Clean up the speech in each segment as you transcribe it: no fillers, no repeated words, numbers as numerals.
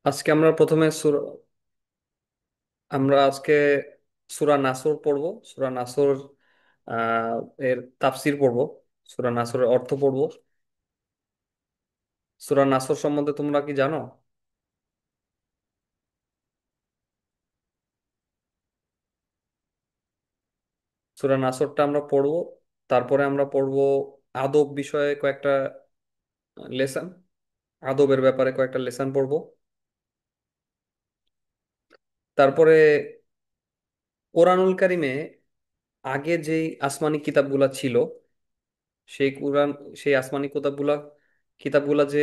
আজকে আমরা আজকে সূরা নাসর পড়ব। সূরা নাসর আহ এর তাফসির পড়ব। সূরা নাসরের অর্থ পড়ব। সূরা নাসর সম্বন্ধে তোমরা কি জানো? সূরা নাসরটা আমরা পড়ব। তারপরে আমরা পড়ব আদব বিষয়ে কয়েকটা লেসন। আদবের ব্যাপারে কয়েকটা লেসন পড়ব। তারপরে কোরআনুল কারিমে আগে যেই আসমানি কিতাবগুলা ছিল, সেই কোরআন সেই আসমানি কিতাবগুলা যে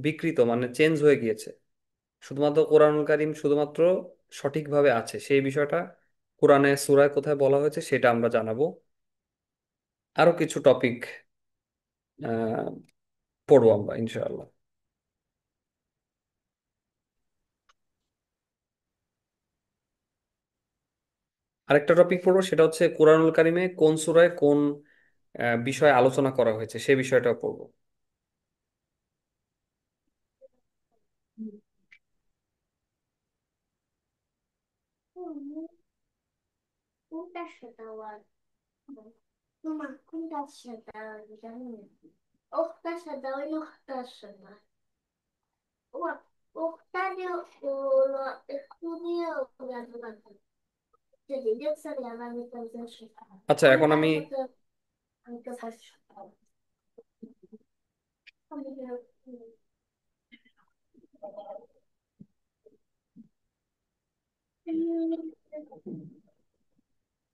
বিকৃত মানে চেঞ্জ হয়ে গিয়েছে, শুধুমাত্র কোরআনুল কারীম শুধুমাত্র সঠিকভাবে আছে সেই বিষয়টা কোরআনে সূরায় কোথায় বলা হয়েছে সেটা আমরা জানাবো। আরো কিছু টপিক আহ পড়বো আমরা ইনশাআল্লাহ। আরেকটা টপিক পড়বো, সেটা হচ্ছে কোরআনুল কারীমে কোন সূরায় কোন বিষয়ে আলোচনা করা হয়েছে সেই বিষয়টা পড়বো। কোনটার সাথে আবার তোমার কোনটার সাথে জানি না। ওটার সাথে ওই লোকটার সাথে ও ওটা নিয়ে ওরা একটু নিয়ে জানতে পারতাম যদি দেখছেন আমার মিটার সাথে আচ্ছা, ওই এখন তার আমি কথা আমি তো ফার্স্ট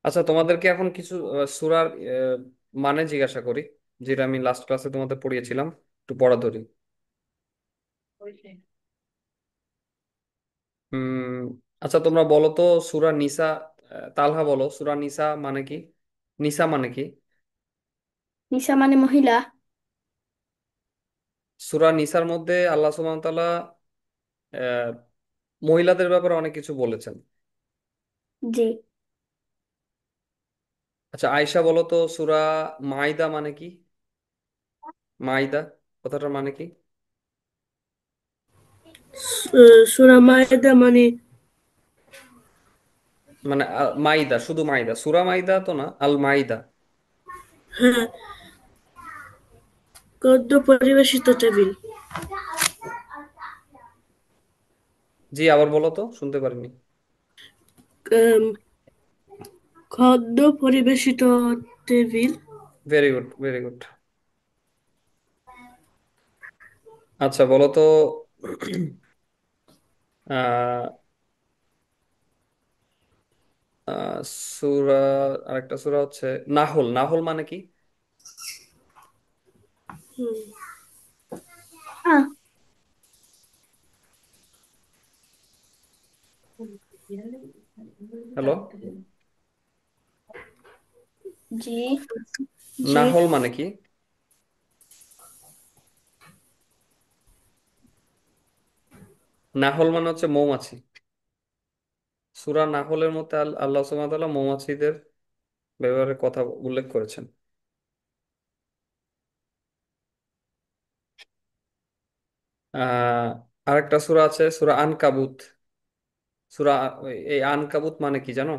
আচ্ছা, তোমাদেরকে এখন কিছু সূরার মানে জিজ্ঞাসা করি, যেটা আমি লাস্ট ক্লাসে তোমাদের পড়িয়েছিলাম। একটু পড়া ধরি। উম আচ্ছা, তোমরা বলো তো সূরা নিসা, তালহা বলো সূরা নিসা মানে কি? নিসা মানে কি? নিশা মানে মহিলা। সূরা নিসার মধ্যে আল্লাহ সুবহানাহু ওয়া তাআলা আহ, মহিলাদের ব্যাপারে অনেক কিছু বলেছেন। জি। আচ্ছা, আয়েশা বলো তো সূরা মাইদা মানে কি? মাইদা কথাটার মানে কি? সূরা মায়েদা মানে মানে মাইদা, শুধু মাইদা, সূরা মাইদা তো না, আল মাইদা। হ্যাঁ, গদ্য পরিবেশিত টেবিল। জি, আবার বলো তো, শুনতে পারিনি। আম, খাদ্য পরিবেশিত table. Very good, very good. আচ্ছা বলো তো আহ আহ, সূরা আরেকটা সূরা হচ্ছে নাহল। নাহল মানে কি? আহ, হ্যালো। জি। জি। নাহল মানে কি? নাহল মানে হচ্ছে মৌমাছি। সূরা নাহলের মধ্যে আল্লাহ সুবহানাহু ওয়া তাআলা মৌমাছিদের ব্যবহারের কথা উল্লেখ করেছেন। আহ আরেকটা সূরা আছে সূরা আনকাবুত। সূরা এই আনকাবুত মানে কি জানো?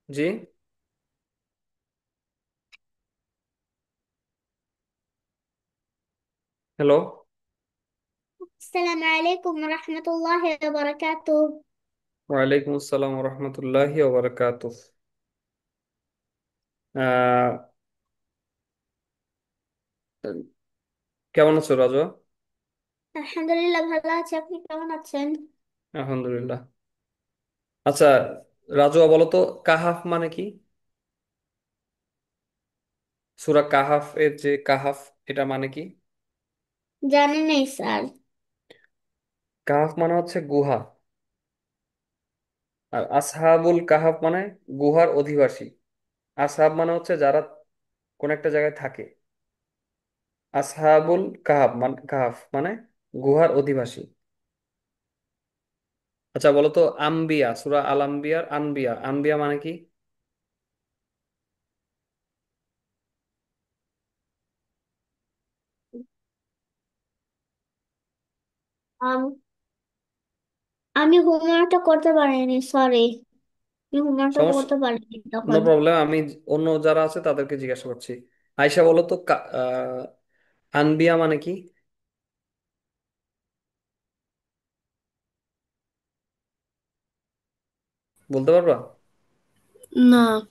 জি। হ্যালো। السلام عليكم ورحمة الله وبركاته. ওয়ালাইকুম আসসালাম ওয়া রাহমাতুল্লাহি ওয়া বারাকাতুহু। আহ কেমন আছো রাজা? الحمد لله ভালো আছি, আপনি কেমন আছেন? আলহামদুলিল্লাহ। আচ্ছা, রাজুয়া বলো তো কাহাফ মানে কি? সূরা কাহাফ এর যে কাহাফ, এটা মানে কি? জানি নেই স্যার। কাহাফ মানে হচ্ছে গুহা। আর আসহাবুল কাহাফ মানে গুহার অধিবাসী। আসহাব মানে হচ্ছে যারা কোন একটা জায়গায় থাকে। আসহাবুল কাহাফ মানে গুহার অধিবাসী। আচ্ছা বলো তো আম্বিয়া, সূরা আল আম্বিয়ার আনবিয়া, আনবিয়া মানে কি? আম- আমি হোমওয়ার্কটা করতে পারিনি, সরি। আমি হোমওয়ার্কটা সমস্যা, করতে পারিনি নো তখন। প্রবলেম। আমি অন্য যারা আছে তাদেরকে জিজ্ঞাসা করছি। আয়শা বলো তো, আনবিয়া মানে কি? বলতে পারবা? না।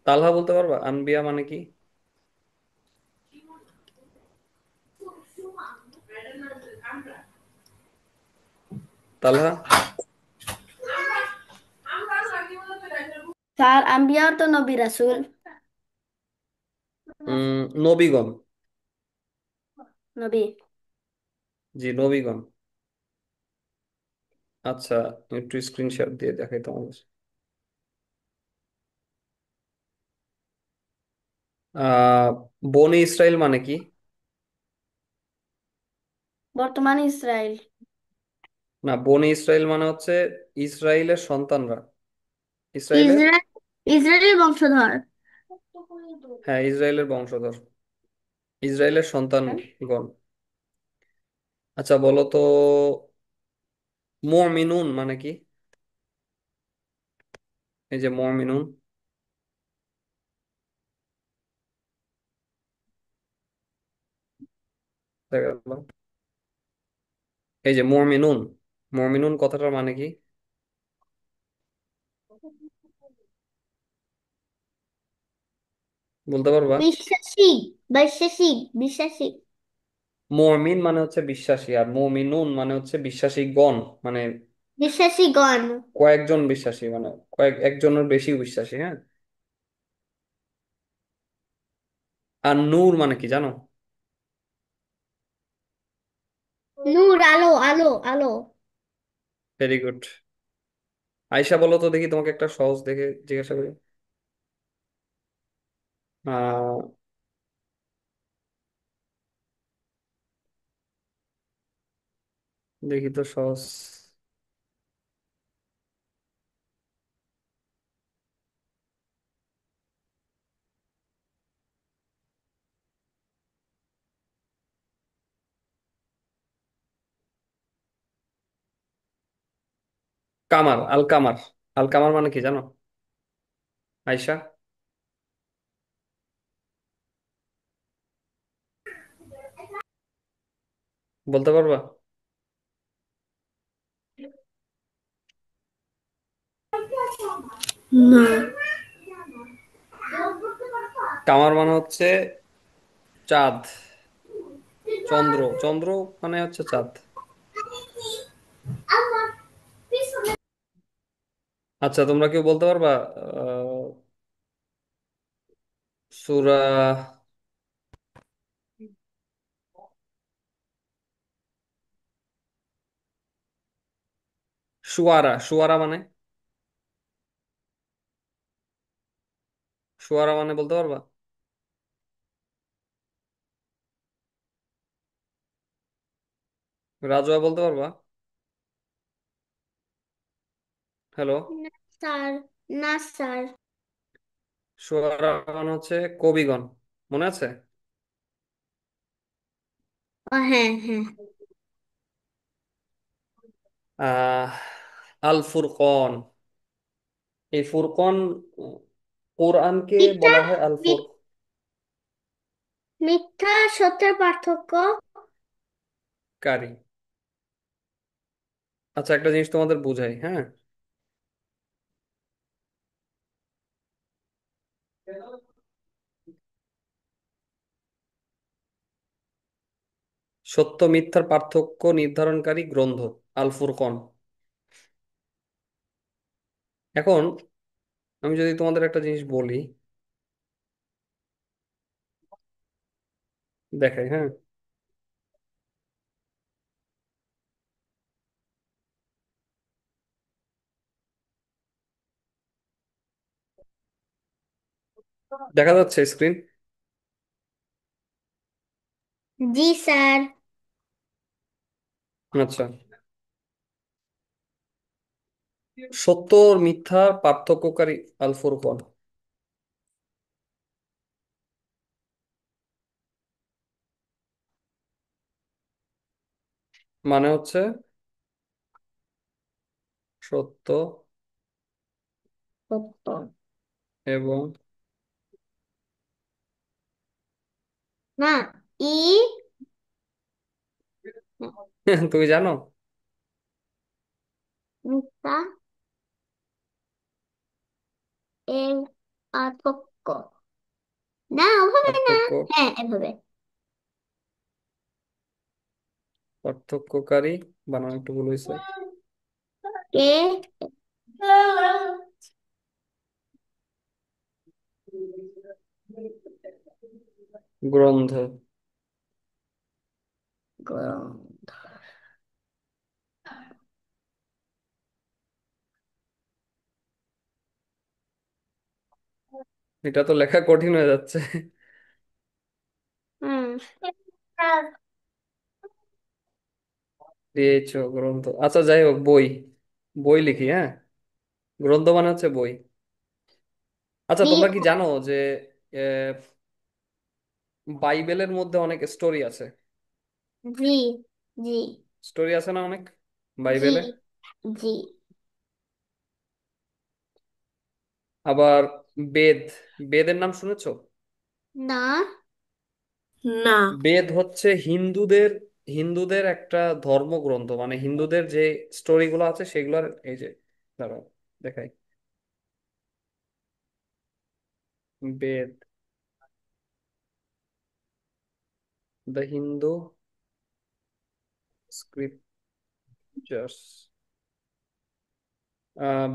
তালহা বলতে পারবা আনবিয়া মানে কি? তালহা? স্যার, আম্বিয়াও তো নবী রাসূল। নবীগণ। নবী। জি, নবীগণ। আচ্ছা, একটু স্ক্রিনশট দিয়ে দেখাই তোমাদের। আহ বনি ইসরাইল মানে কি? বর্তমান ইসরায়েল। না, বনি ইসরাইল মানে হচ্ছে ইসরায়েলের সন্তানরা। ইসরায়েলের, ইসরায়েল, ইসরায়েলের বংশধর। হ্যাঁ, ইসরায়েলের বংশধর, ইসরায়েলের সন্তানগণ। আচ্ছা বলো তো, মুমিনুন মানে কি? এই যে মুমিনুন, দেখা গেল। এই যে মুমিনুন, মুমিনুন কথাটার মানে কি? বলতে পারবা? বিশ্বাসী, বিশ্বাসী, বিশ্বাসী। মুমিন মানে হচ্ছে বিশ্বাসী, আর মুমিনুন মানে হচ্ছে বিশ্বাসী গণ, মানে বিশ্বাসীগণ। কয়েকজন বিশ্বাসী, মানে একজনের বেশি বিশ্বাসী, হ্যাঁ। আর নূর মানে কি জানো? নূর, আলো, আলো, আলো। Very good. আয়শা বলো তো দেখি, তোমাকে একটা সহজ দেখে জিজ্ঞাসা করি। আহ দেখি তো সহজ। কামার, আল কামার, আল কামার মানে কি জানো আয়শা? বলতে পারবা? না। কামার মানে হচ্ছে চাঁদ, চন্দ্র, চন্দ্র মানে হচ্ছে চাঁদ। আচ্ছা, তোমরা কেউ বলতে পারবা সূরা শুআরা, শুআরা মানে, শুআরা মানে বলতে পারবা? রাজোয়া বলতে পারবা? হ্যালো? না স্যার, না স্যার। শুআরা মানে হচ্ছে কবিগণ, মনে আছে? ও হ্যাঁ, হ্যাঁ। আহ আল ফুরকন, এই ফুরকন, উম, কোরআনকে মিথ্যা, বলা হয় আল মি- মিথ্যা সত্যের পার্থক্য। ফুরকারি। আচ্ছা, একটা জিনিস তোমাদের বুঝাই, হ্যাঁ। সত্য মিথ্যার পার্থক্য নির্ধারণকারী গ্রন্থ আল ফুরকন। এখন আমি যদি তোমাদের একটা জিনিস বলি, দেখাই, হ্যাঁ। দেখা যাচ্ছে স্ক্রিন? জি স্যার। আচ্ছা, সত্য ও মিথ্যার পার্থক্যকারী আল ফুরকন। মানে হচ্ছে সত্য সত্য। এবং না, ই, না, তুমি জানো? মিথ্যা এর পার্থক্য। না, ওভাবে না। পার্থক্য, হ্যাঁ, এভাবে। পার্থক্যকারী, বানান একটু ভুল হয়েছে। কে, গ্রন্থ। গ্রন্থ। এটা তো লেখা কঠিন হয়ে যাচ্ছে। হুম, দিয়েছো গ্রন্থ, আচ্ছা যাই হোক, বই। বই লিখি, হ্যাঁ। গ্রন্থ মানে হচ্ছে বই। আচ্ছা, বি, তোমরা কি জানো যে আহ, বাইবেলের মধ্যে অনেক স্টোরি আছে? জি, জি, স্টোরি আছে না অনেক জি, বাইবেলে? জি। আবার বেদ, বেদের নাম শুনেছো? না, না। বেদ হচ্ছে হিন্দুদের, হিন্দুদের একটা ধর্মগ্রন্থ, মানে হিন্দুদের যে স্টোরিগুলো আছে সেগুলোর, এই যে দাঁড়াও দেখাই, বেদ, দ্য হিন্দু স্ক্রিপচার্স,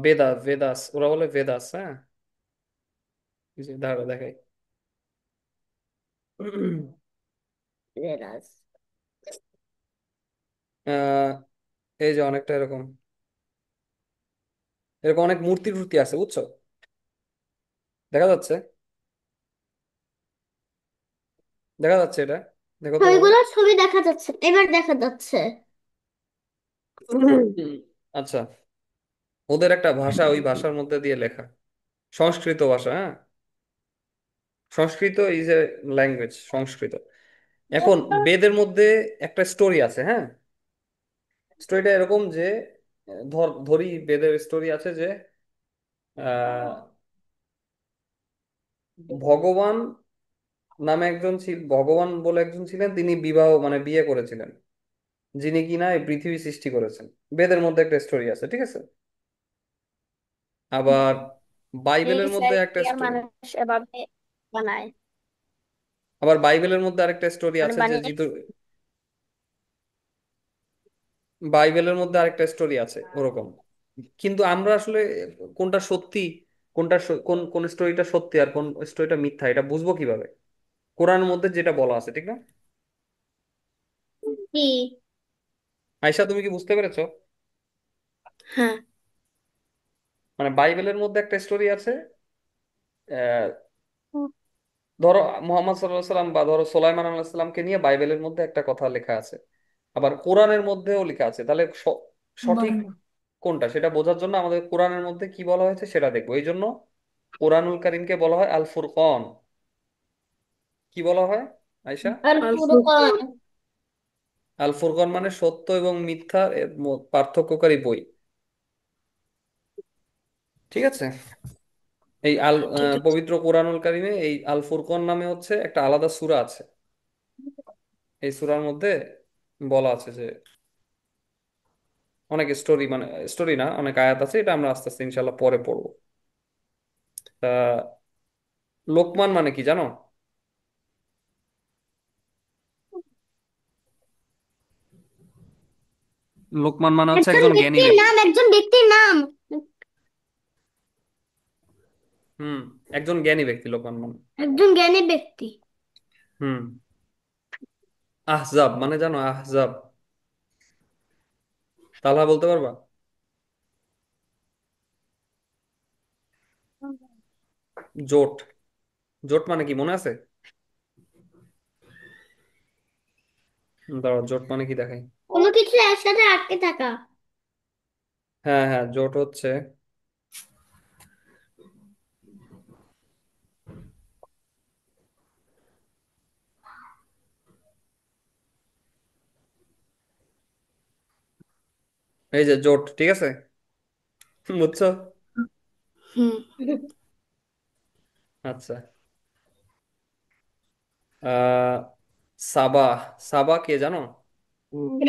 বেদাস, বেদাস ওরা বলে, বেদাস, হ্যাঁ। এই যে দাঁড়াও দেখাই। জেরাস। আহ, এই যে অনেকটা এরকম, এরকম অনেক মূর্তি টূর্তি আছে, বুঝছো? দেখা যাচ্ছে, দেখা যাচ্ছে এটা, দেখো তো ভালো। ছবিগুলোর ছবি দেখা যাচ্ছে, এবার দেখা যাচ্ছে। আচ্ছা, ওদের একটা ভাষা, ওই ভাষার মধ্যে দিয়ে লেখা, সংস্কৃত ভাষা, হ্যাঁ। সংস্কৃত ইজ এ ল্যাঙ্গুয়েজ, সংস্কৃত। এখন বেদের মধ্যে একটা স্টোরি আছে, হ্যাঁ। স্টোরিটা এরকম যে ধরি বেদের স্টোরি আছে যে আহ, ভগবান নামে একজন ছিল, ভগবান বলে একজন ছিলেন, তিনি বিবাহ মানে বিয়ে করেছিলেন, যিনি কিনা এই পৃথিবী সৃষ্টি করেছেন। বেদের মধ্যে একটা স্টোরি আছে, ঠিক আছে। আবার এই বাইবেলের মধ্যে একটা সাইডে আর স্টোরি, মানুষ এভাবে বানায়, আবার বাইবেলের মধ্যে আরেকটা স্টোরি মানে আছে যে বানিয়ে। জিতু, বাইবেলের মধ্যে আরেকটা স্টোরি আছে ওরকম। কিন্তু আমরা আসলে কোনটা সত্যি, কোনটা কোন কোন স্টোরিটা সত্যি আর কোন স্টোরিটা মিথ্যা, এটা বুঝবো কিভাবে? কোরআনের মধ্যে যেটা বলা আছে, ঠিক না? কি? আয়শা, তুমি কি বুঝতে পেরেছো? হ্যাঁ। মানে বাইবেলের মধ্যে একটা স্টোরি আছে, ধরো মোহাম্মদ সাল্লাহ সাল্লাম বা ধরো সোলাইমান আলাইহিস সালামকে নিয়ে বাইবেলের মধ্যে একটা কথা লেখা আছে, আবার কোরআনের মধ্যেও লেখা আছে। তাহলে সঠিক বর্ণ। কোনটা সেটা বোঝার জন্য আমাদের কোরআনের মধ্যে কি বলা হয়েছে সেটা দেখবো। এই জন্য কোরআনুল কারীমকে বলা হয় আল ফুরকন। কি বলা হয় আয়শা? আর আল পুরো ফুরকান। কোরআন। আল ফুরকন মানে সত্য এবং মিথ্যা এর পার্থক্যকারী বই, ঠিক আছে। এই ঠিক আছে। পবিত্র কোরআনুল কারীমে এই আল ফুরকন নামে হচ্ছে একটা আলাদা সূরা আছে। এই সূরার মধ্যে বলা আছে যে অনেক স্টোরি, মানে স্টোরি না, অনেক আয়াত আছে, এটা আমরা আস্তে আস্তে ইনশাল্লাহ পরে পড়বো। তা লোকমান মানে কি জানো? লোকমান মানে হচ্ছে একজন একজন জ্ঞানী ব্যক্তির ব্যক্তি। নাম, একজন ব্যক্তির নাম। হুম, একজন জ্ঞানী ব্যক্তি লোকমান মানে। একজন জ্ঞানী ব্যক্তি। হুম। আহজাব মানে জানো? আহজাব, তালহা বলতে পারবা? জোট, জোট মানে কি মনে আছে? দাঁড়াও, জোট মানে কি দেখাই। কোনো কিছু একসাথে আটকে থাকা। হ্যাঁ হ্যাঁ, জোট হচ্ছে এই যে জোট, ঠিক আছে? বুঝছো? হুম। আচ্ছা। আহ সাবা, সাবা কে জানো?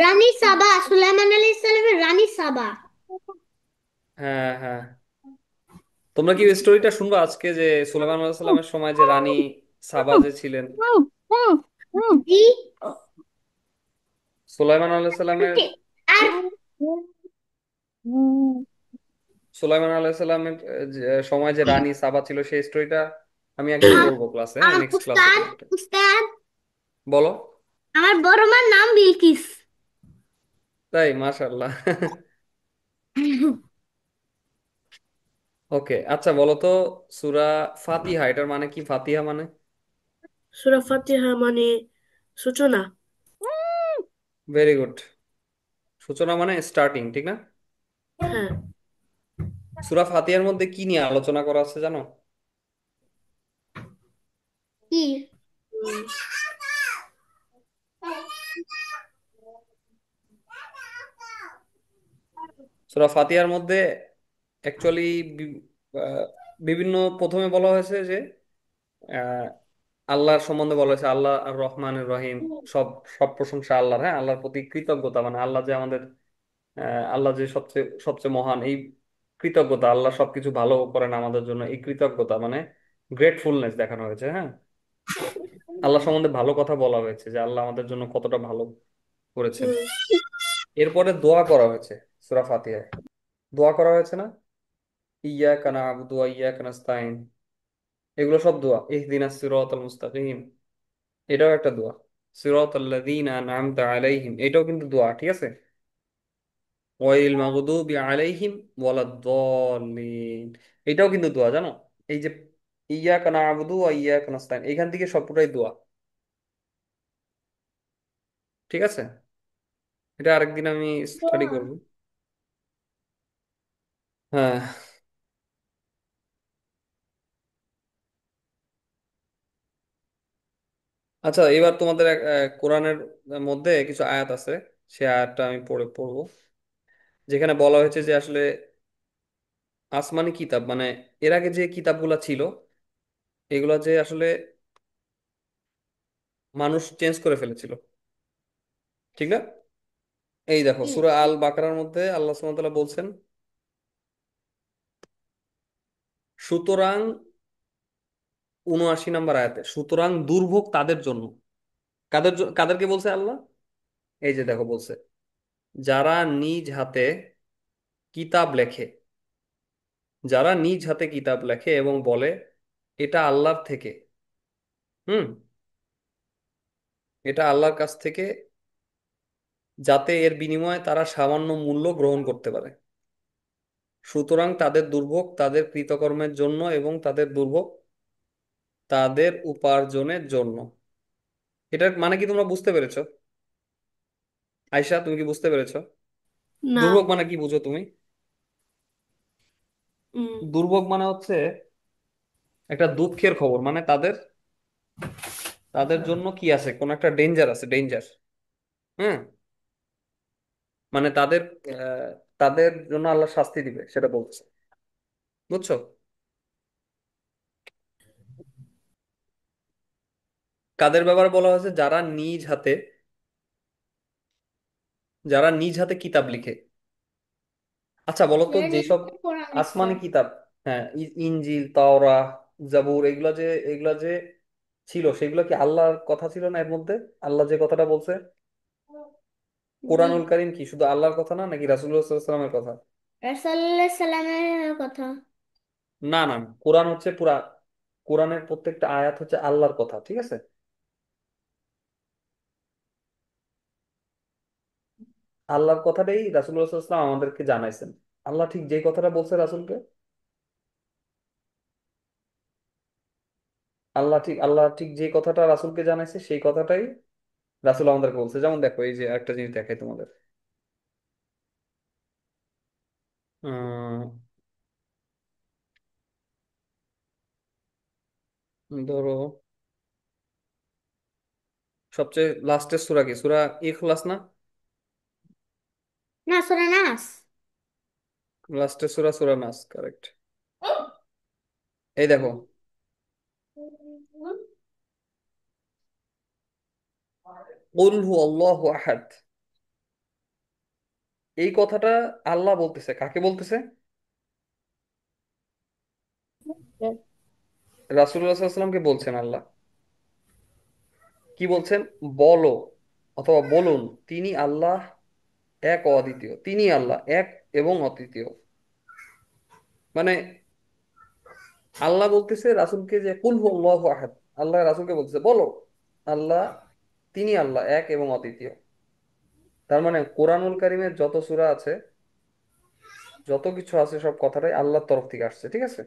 রানী সাবা, সুলাইমান আলাইহিস সালামের রানী সাবা। হ্যাঁ হ্যাঁ। তোমরা কি স্টোরিটা শুনবা আজকে, যে সুলাইমান আলাইহিস সালামের সময় যে রানী সাবা যে ছিলেন? জি। সুলাইমান আলাইহিস সালামের, ওকে। আর সুলাইমান আলাইহিস সালামের যে সময় যে রানী সাবা ছিল, সেই স্টোরিটা আমি একদিন বলবো ক্লাসে, হ্যাঁ, নেক্সট ক্লাসে উস্তাদ, তোমাকে। উস্তাদ, বলো। আমার বড় মার নাম বিলকিস। তাই, মাশাআল্লাহ। ওকে, আচ্ছা বলো তো, সূরা ফাতিহা এটার মানে কি? ফাতিহা মানে? সূরা ফাতিহা মানে সূচনা। Very good. সূচনা মানে স্টার্টিং, ঠিক না? হ্যাঁ। সূরা ফাতিহার মধ্যে কি নিয়ে আলোচনা করা আছে জানো? কি? উম, সূরা ফাতিহার মধ্যে অ্যাকচুয়ালি বিভিন্ন, প্রথমে বলা হয়েছে যে আহ, আল্লাহর সম্বন্ধে বলা হয়েছে, আল্লাহ আর রহমানের রহিম, সব সব প্রশংসা আল্লাহর, হ্যাঁ, আল্লাহর প্রতি কৃতজ্ঞতা, মানে আল্লাহ যে আমাদের, আল্লাহ যে সবচেয়ে সবচেয়ে মহান, এই কৃতজ্ঞতা, আল্লাহ সবকিছু ভালো করেন আমাদের জন্য, এই কৃতজ্ঞতা মানে গ্রেটফুলনেস দেখানো হয়েছে, হ্যাঁ। আল্লাহ সম্বন্ধে ভালো কথা বলা হয়েছে, যে আল্লাহ আমাদের জন্য কতটা ভালো করেছেন। হুম। এরপরে দোয়া করা হয়েছে সূরা ফাতিহায়। দোয়া করা হয়েছে না? ইয়াকা না'বুদু ওয়া ইয়াকা নাস্তাইন, এগুলো সব দোয়া। ইহদিনাস সিরাতাল মুস্তাকিম, এটাও একটা দোয়া। সিরাতাল লাযীনা আন'আমতা আলাইহিম, এটাও কিন্তু দোয়া, ঠিক আছে? ওয়াইল মাগদুবি আলাইহিম ওয়ালাদ-দাল্লিন, এটাও কিন্তু দোয়া, জানো? এই যে ইয়াকা না'বুদু ওয়া ইয়াকা নাস্তাইন, এখান থেকে সবটাই দোয়া, ঠিক আছে? এটা আরেকদিন আমি স্টাডি করব। হ্যাঁ। আচ্ছা, এবার তোমাদের কোরআনের মধ্যে কিছু আয়াত আছে, সে আয়াতটা আমি পড়বো, যেখানে বলা হয়েছে যে আসলে আসমানি কিতাব, মানে এর আগে যে কিতাবগুলা ছিল, এগুলা যে আসলে মানুষ চেঞ্জ করে ফেলেছিল, ঠিক না? এই দেখো, কি? সূরা আল বাকারার মধ্যে আল্লাহ সুবহানাহু ওয়া তাআলা বলছেন, সুতরাং ৭৯ নম্বর আয়াতে, সুতরাং দুর্ভোগ তাদের জন্য। কাদেরকে বলছে আল্লাহ? এই যে দেখো বলছে, যারা নিজ হাতে কিতাব লেখে, যারা নিজ হাতে কিতাব লেখে এবং বলে এটা আল্লাহর থেকে, হুম, এটা আল্লাহর কাছ থেকে, যাতে এর বিনিময়ে তারা সামান্য মূল্য গ্রহণ করতে পারে। সুতরাং তাদের দুর্ভোগ তাদের কৃতকর্মের জন্য, এবং তাদের দুর্ভোগ তাদের উপার্জনের জন্য। এটার মানে কি তোমরা বুঝতে পেরেছো? আয়শা, তুমি কি বুঝতে পেরেছো? না। দুর্ভোগ মানে কি বুঝো তুমি? উম, দুর্ভোগ মানে হচ্ছে একটা দুঃখের খবর, মানে তাদের, তাদের জন্য কি আছে, কোন একটা ডেঞ্জার আছে, ডেঞ্জার, হ্যাঁ, মানে তাদের, আহ, তাদের জন্য আল্লাহ শাস্তি দিবে, সেটা বলছে, বুঝছো? কাদের ব্যাপারে বলা হয়েছে? যারা নিজ হাতে কিতাব লিখে। আচ্ছা বলো তো, যারা যেসব নিজের কোরআন লিখছে। আসমানি কিতাব, হ্যাঁ, ইনজিল, তাওরাহ, জাবুর, এগুলা যে ছিল, সেগুলো কি আল্লাহর কথা ছিল না এর মধ্যে? আল্লাহ যে কথাটা বলছে, জি। কোরআনুল কারীম কি শুধু আল্লাহর কথা না, নাকি রাসূলুল্লাহ সাল্লাল্লাহু আলাইহি ওয়াসাল্লামের কথা? রাসূলুল্লাহ সাল্লামের কথা। না না, কোরআন হচ্ছে পুরা, কোরআনের প্রত্যেকটা আয়াত হচ্ছে আল্লাহর কথা, ঠিক আছে? আল্লাহর কথাটাই রাসূলুল্লাহ সাল্লাল্লাহু আলাইহি ওয়াসাল্লাম আমাদেরকে জানাইছেন। আল্লাহ ঠিক যেই কথাটা বলছে রাসূলকে, আল্লাহ ঠিক যে কথাটা রাসূলকে জানাইছে, সেই কথাটাই রাসূল আমাদেরকে বলছে। যেমন দেখো, এই যে একটা জিনিস দেখাই তোমাদের। ধরো, সবচেয়ে লাস্টের সূরা কি? সূরা ইখলাস না? না, সূরা নাস। লাস্টের সূরা সূরা নাস, কারেক্ট। এই দেখো, কুল হু আল্লাহু আহাদ, এই কথাটা আল্লাহ বলতেছে, কাকে বলতেছে? রাসূলুল্লাহ সাল্লাল্লাহু আলাইহি ওয়াসাল্লামকে বলছেন আল্লাহ। কি বলছেন? বলো অথবা বলুন, তিনি আল্লাহ এক ও অদ্বিতীয়, তিনি আল্লাহ এক এবং অদ্বিতীয়। মানে আল্লাহ বলতেছে রাসূলকে যে কুল হু আল্লাহু আহাদ, আল্লাহ রাসূলকে বলতেছে বলো আল্লাহ, তিনি আল্লাহ এক এবং অদ্বিতীয়। তার মানে কোরআনুল কারীমের যত সূরা আছে, যত কিছু আছে, সব কথাটাই আল্লাহর তরফ থেকে আসছে, ঠিক আছে?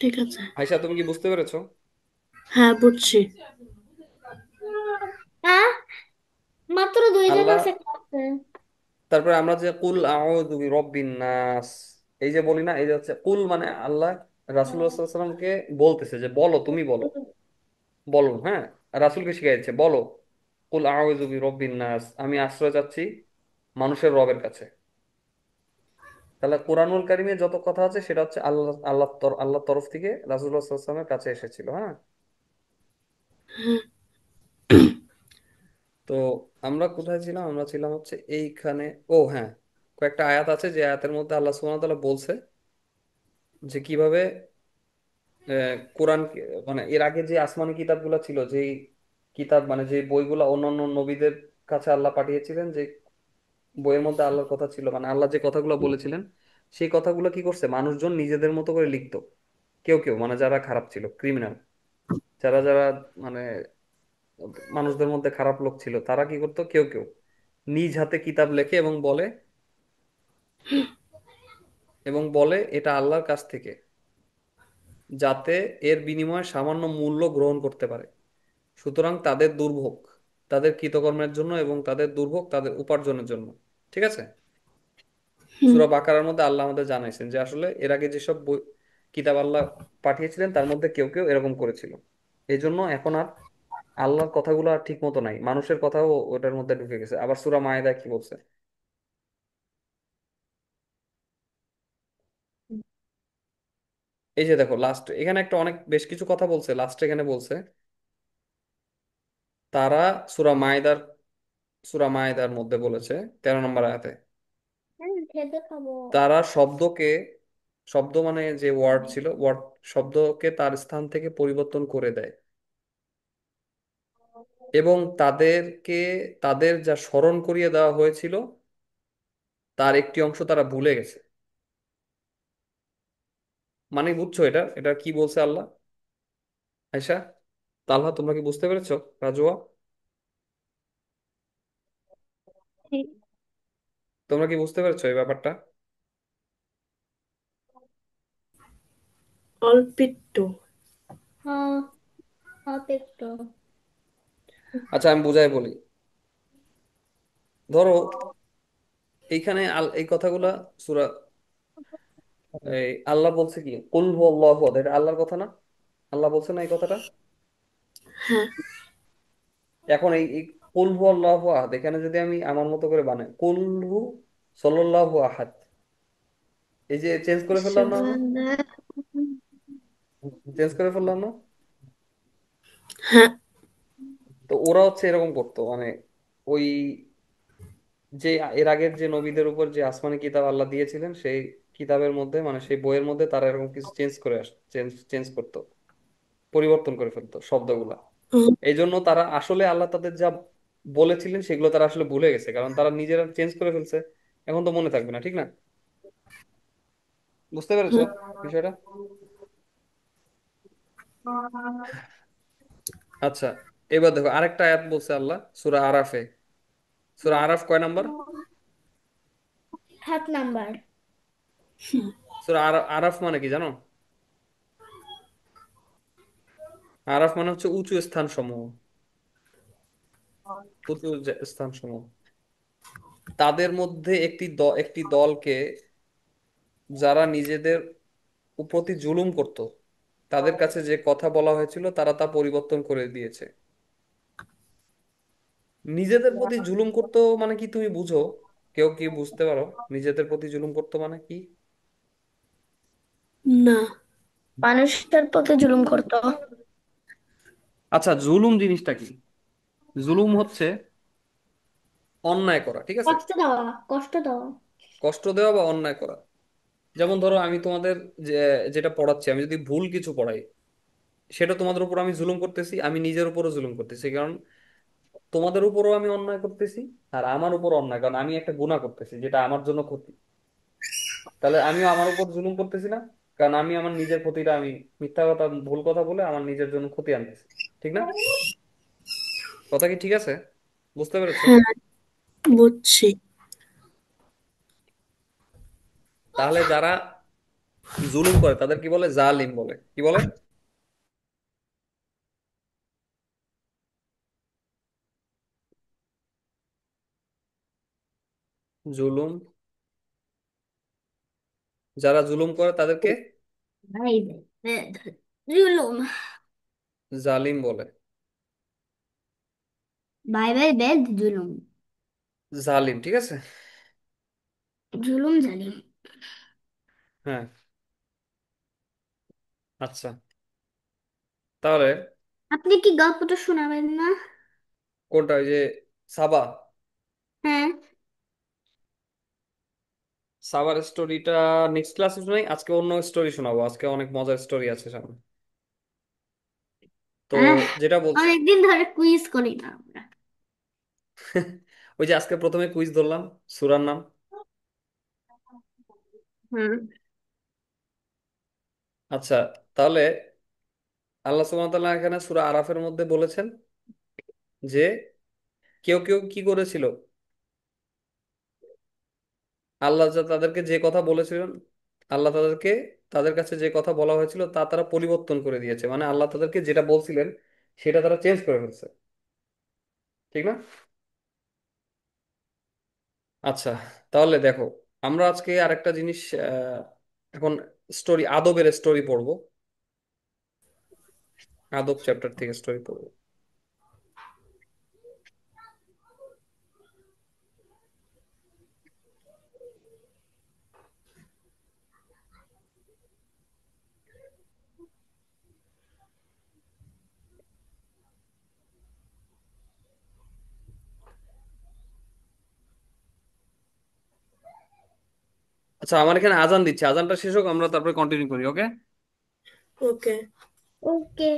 ঠিক আছে। আয়শা, তুমি কি বুঝতে পেরেছো? হ্যাঁ, বুঝছি। আহ মাত্র দুইটা আল্লাহ, কাছে আছে। তারপরে আমরা যে কুল আউযু বিরব্বিন নাস, এই যে বলি না, এই যে হচ্ছে কুল, মানে আল্লাহ রাসূলুল্লাহ সাল্লাল্লাহু আলাইহি ওয়াসাল্লামকে বলতেছে যে বলো, তুমি বলো, বলো, হ্যাঁ, রাসূলকে শিখাই দিচ্ছে বলো কুল আউযু বিরব্বিন নাস, আমি আশ্রয় চাচ্ছি মানুষের রবের কাছে। তাহলে কোরআনুল কারিমে যত কথা আছে সেটা হচ্ছে আল্লাহর তরফ থেকে রাসূলুল্লাহ সাল্লাল্লাহু আলাইহি ওয়াসাল্লামের কাছে এসেছিল, হ্যাঁ। তো আমরা কোথায় ছিলাম? আমরা ছিলাম হচ্ছে এইখানে। ও হ্যাঁ, কয়েকটা আয়াত আছে যে আয়াতের মধ্যে আল্লাহ সুবহানাহু ওয়া তাআলা বলছে যে কিভাবে কোরআন, মানে এর আগে যে আসমানি কিতাবগুলো ছিল, যেই কিতাব মানে যে বইগুলো অন্যান্য নবীদের কাছে আল্লাহ পাঠিয়েছিলেন, যে বইয়ের মধ্যে আল্লাহর কথা ছিল, মানে আল্লাহ যে কথাগুলো বলেছিলেন, সেই কথাগুলো কি করছে মানুষজন নিজেদের মতো করে লিখতো। কেউ কেউ, মানে যারা খারাপ ছিল, ক্রিমিনাল, যারা যারা মানে মানুষদের মধ্যে খারাপ লোক ছিল, তারা কি করতো, কেউ কেউ নিজ হাতে কিতাব লেখে এবং বলে এটা আল্লাহর কাছ থেকে, যাতে এর বিনিময়ে সামান্য মূল্য গ্রহণ করতে পারে। সুতরাং তাদের দুর্ভোগ তাদের কৃতকর্মের জন্য, এবং তাদের দুর্ভোগ তাদের উপার্জনের জন্য, ঠিক আছে? হুম। সূরা বাকারার মধ্যে আল্লাহ আমাদের জানাইছেন যে আসলে এর আগে যেসব কিতাব আল্লাহ পাঠিয়েছিলেন তার মধ্যে কেউ কেউ এরকম করেছিল। এই জন্য এখন আর আল্লাহর কথাগুলো আর ঠিক মতো নাই, মানুষের কথাও ওটার মধ্যে ঢুকে গেছে। আবার সূরা মায়েদা কি বলছে? এই যে দেখো, লাস্ট এখানে একটা অনেক বেশ কিছু কথা বলছে, লাস্ট এখানে বলছে তারা, সূরা মায়েদার মধ্যে বলেছে 13 নম্বর আয়াতে, হ্যাঁ, খেতে খাবো। তারা শব্দ মানে যে ওয়ার্ড ছিল, ওয়ার্ড শব্দকে তার স্থান থেকে পরিবর্তন করে দেয়, এবং তাদেরকে তাদের যা স্মরণ করিয়ে দেওয়া হয়েছিল তার একটি অংশ তারা ভুলে গেছে। মানে বুঝছো এটা এটা কি বলছে আল্লাহ? আয়শা, তালহা, তোমরা কি বুঝতে পেরেছো? রাজুয়া, তোমরা কি বুঝতে পেরেছো এই ব্যাপারটা? অল্প একটু। হ্যাঁ, অল্প একটু। আচ্ছা, আমি বুঝাই বলি। ধরো এইখানে এই কথাগুলা সূরা, এই আল্লাহ বলছে কি কুল হু আল্লাহু আহাদ, এটা আল্লাহর কথা না? আল্লাহ বলছে না এই কথাটা? হ্যাঁ। এখন এই কুল হু আল্লাহু আহাদ, এখানে যদি আমি আমার মতো করে বানাই কুল হু সাল্লাল্লাহু আহাদ, এই যে চেঞ্জ করে ফেললাম না আমরা? চেঞ্জ করে ফেললাম না? হ্যাঁ। তো ওরা হচ্ছে এরকম করতো, মানে ওই যে এর আগের যে নবীদের উপর যে আসমানি কিতাব আল্লাহ দিয়েছিলেন, সেই কিতাবের মধ্যে, মানে সেই বইয়ের মধ্যে তারা এরকম কিছু চেঞ্জ চেঞ্জ করতো, পরিবর্তন করে ফেলতো শব্দগুলা। হুম। এই জন্য তারা আসলে আল্লাহ তাদের যা বলেছিলেন সেগুলো তারা আসলে ভুলে গেছে, কারণ তারা নিজেরা চেঞ্জ করে ফেলছে। এখন তো মনে থাকবে না, ঠিক না? বুঝতে পেরেছো হুম। বিষয়টা? আচ্ছা, এবার দেখো আরেকটা আয়াত বলছে আল্লাহ সূরা আরাফে। সূরা আরাফ কয় নাম্বার? 7 নাম্বার। সূরা আরাফ মানে কি জানো? আরাফ মানে হচ্ছে উঁচু স্থান সমূহ, উঁচু স্থান সমূহ। তাদের মধ্যে একটি দলকে, যারা নিজেদের প্রতি জুলুম করত, তাদের কাছে যে কথা বলা হয়েছিল তারা তা পরিবর্তন করে দিয়েছে। নিজেদের প্রতি জুলুম করতো মানে কি তুমি বুঝো? কেউ কি বুঝতে পারো নিজেদের প্রতি জুলুম করতো মানে কি? না। মানুষের প্রতি জুলুম করতো। আচ্ছা, জুলুম জিনিসটা কি? জুলুম হচ্ছে অন্যায় করা, ঠিক আছে? কষ্ট দেওয়া, কষ্ট দেওয়া। কষ্ট দেওয়া বা অন্যায় করা। যেমন ধরো আমি তোমাদের যে যেটা পড়াচ্ছি, আমি যদি ভুল কিছু পড়াই, সেটা তোমাদের উপর আমি জুলুম করতেছি, আমি নিজের উপরও জুলুম করতেছি, কারণ তোমাদের উপরও আমি অন্যায় করতেছি আর আমার উপর অন্যায়, কারণ আমি একটা গুনাহ করতেছি যেটা আমার জন্য ক্ষতি। তাহলে আমিও আমার উপর জুলুম করতেছি না? কারণ আমি আমার নিজের ক্ষতিটা আমি মিথ্যা কথা ভুল কথা বলে আমার নিজের জন্য ক্ষতি আনতেছি, ঠিক না? কথা কি ঠিক আছে? বুঝতে পেরেছো? হ্যাঁ, বুঝছি। তাহলে যারা জুলুম করে তাদের কি বলে? জালিম বলে। কি বলে? জুলুম, যারা জুলুম করে তাদেরকে ভাই জুলুম। জালিম বলে। বাই বাই বেদ জুলুম। জালিম, ঠিক আছে। জুলুম জালিম। হ্যাঁ। আচ্ছা, তাহলে আপনি কি গল্পটা শোনাবেন না? কোনটা? ওই যে সাবা? হ্যাঁ। সাবার স্টোরিটা নেক্সট ক্লাসে শোনাই, আজকে অন্য স্টোরি শোনাবো, আজকে অনেক মজার স্টোরি আছে সামনে। তো আহ, যেটা বলছি, অনেকদিন ধরে কুইজ করি না আমরা। ওই যে আজকে প্রথমে কুইজ ধরলাম, সূরার নাম। হুম। আচ্ছা, তাহলে আল্লাহ সুবহানাহু ওয়া তাআলা এখানে সূরা আরাফের মধ্যে বলেছেন যে কেউ কেউ কি করেছিল, আল্লাহ তাদেরকে যে কথা বলেছিলেন, আল্লাহ তাদেরকে তাদের কাছে যে কথা বলা হয়েছিল তা তারা পরিবর্তন করে দিয়েছে, মানে আল্লাহ তাদেরকে যেটা বলছিলেন সেটা তারা চেঞ্জ করে ফেলছে, ঠিক না? আচ্ছা, তাহলে দেখো, আমরা আজকে আরেকটা জিনিস এখন স্টোরি, আদবের স্টোরি পড়বো। আদব চ্যাপ্টার থেকে স্টোরি পড়বো। আচ্ছা, আমার এখানে আজান দিচ্ছে, আজানটা শেষ হোক আমরা তারপরে কন্টিনিউ করি, ওকে? ওকে। ওকে।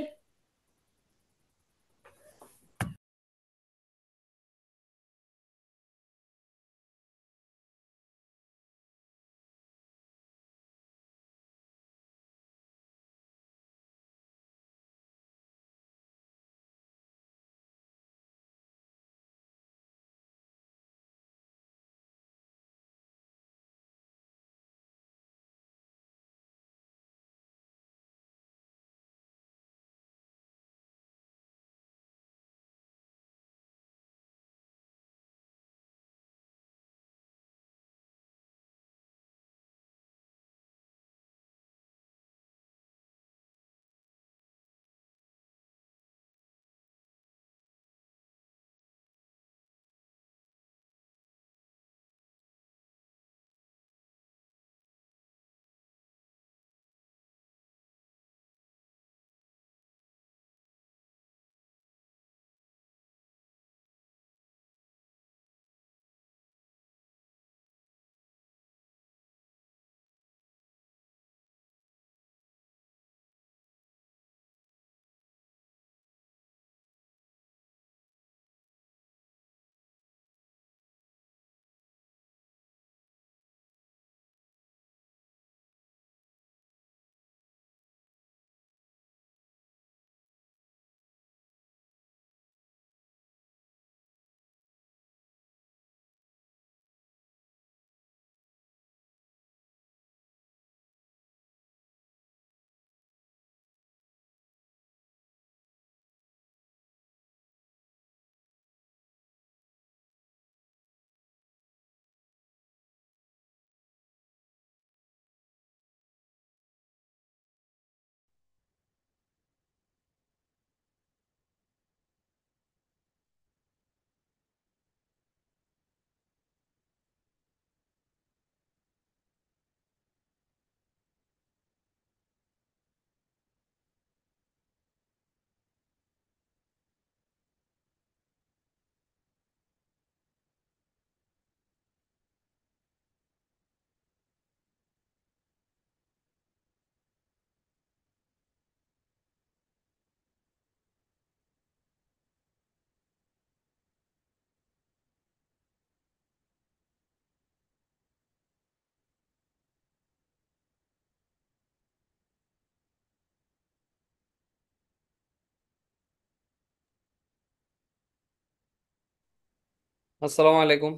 আসসালামু আলাইকুম।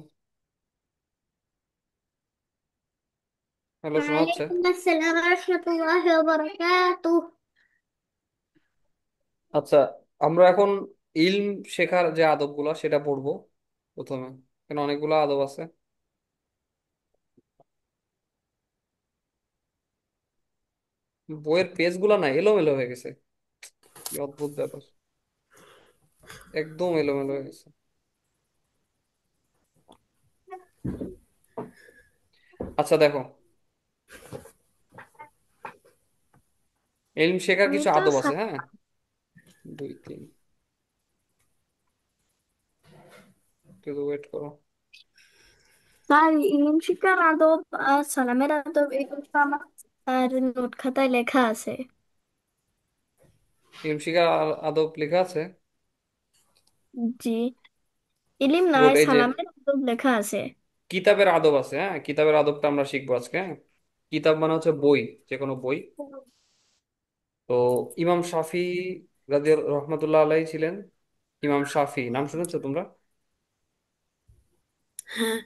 হ্যালো, শোনা যাচ্ছে? ওয়ালাইকুম আসসালাম রহমতুল্লাহি ওয়া বারাকাতুহু। আচ্ছা, আমরা এখন ইলম শেখার যে আদবগুলো সেটা পড়বো প্রথমে। এখানে অনেকগুলো আদব আছে। বইয়ের পেজগুলো না এলোমেলো হয়ে গেছে। কি অদ্ভুত ব্যাপার, একদম এলোমেলো হয়ে গেছে। আচ্ছা দেখো, ইলম শেখার আমি কিছু তো আদব আছে, সা- হ্যাঁ। দুই তিন, একটু ওয়েট করো। স্যার, ইলম শিক্ষার আদব আর সালামের আদব এগুলো তো আমার আর নোট খাতায় লেখা আছে। ইলম শেখার আদব লেখা আছে। জি, ইলিম গুড, নাই, এই যে সালামের আদব লেখা আছে। কিতাবের আদব আছে, হ্যাঁ, কিতাবের আদবটা আমরা শিখবো আজকে, হ্যাঁ। কিতাব মানে হচ্ছে বই, যে কোনো বই। তো ইমাম শাফি রাজি রহমতুল্লাহ আলাই ছিলেন। ইমাম শাফি নাম শুনেছো তোমরা? হ্যাঁ।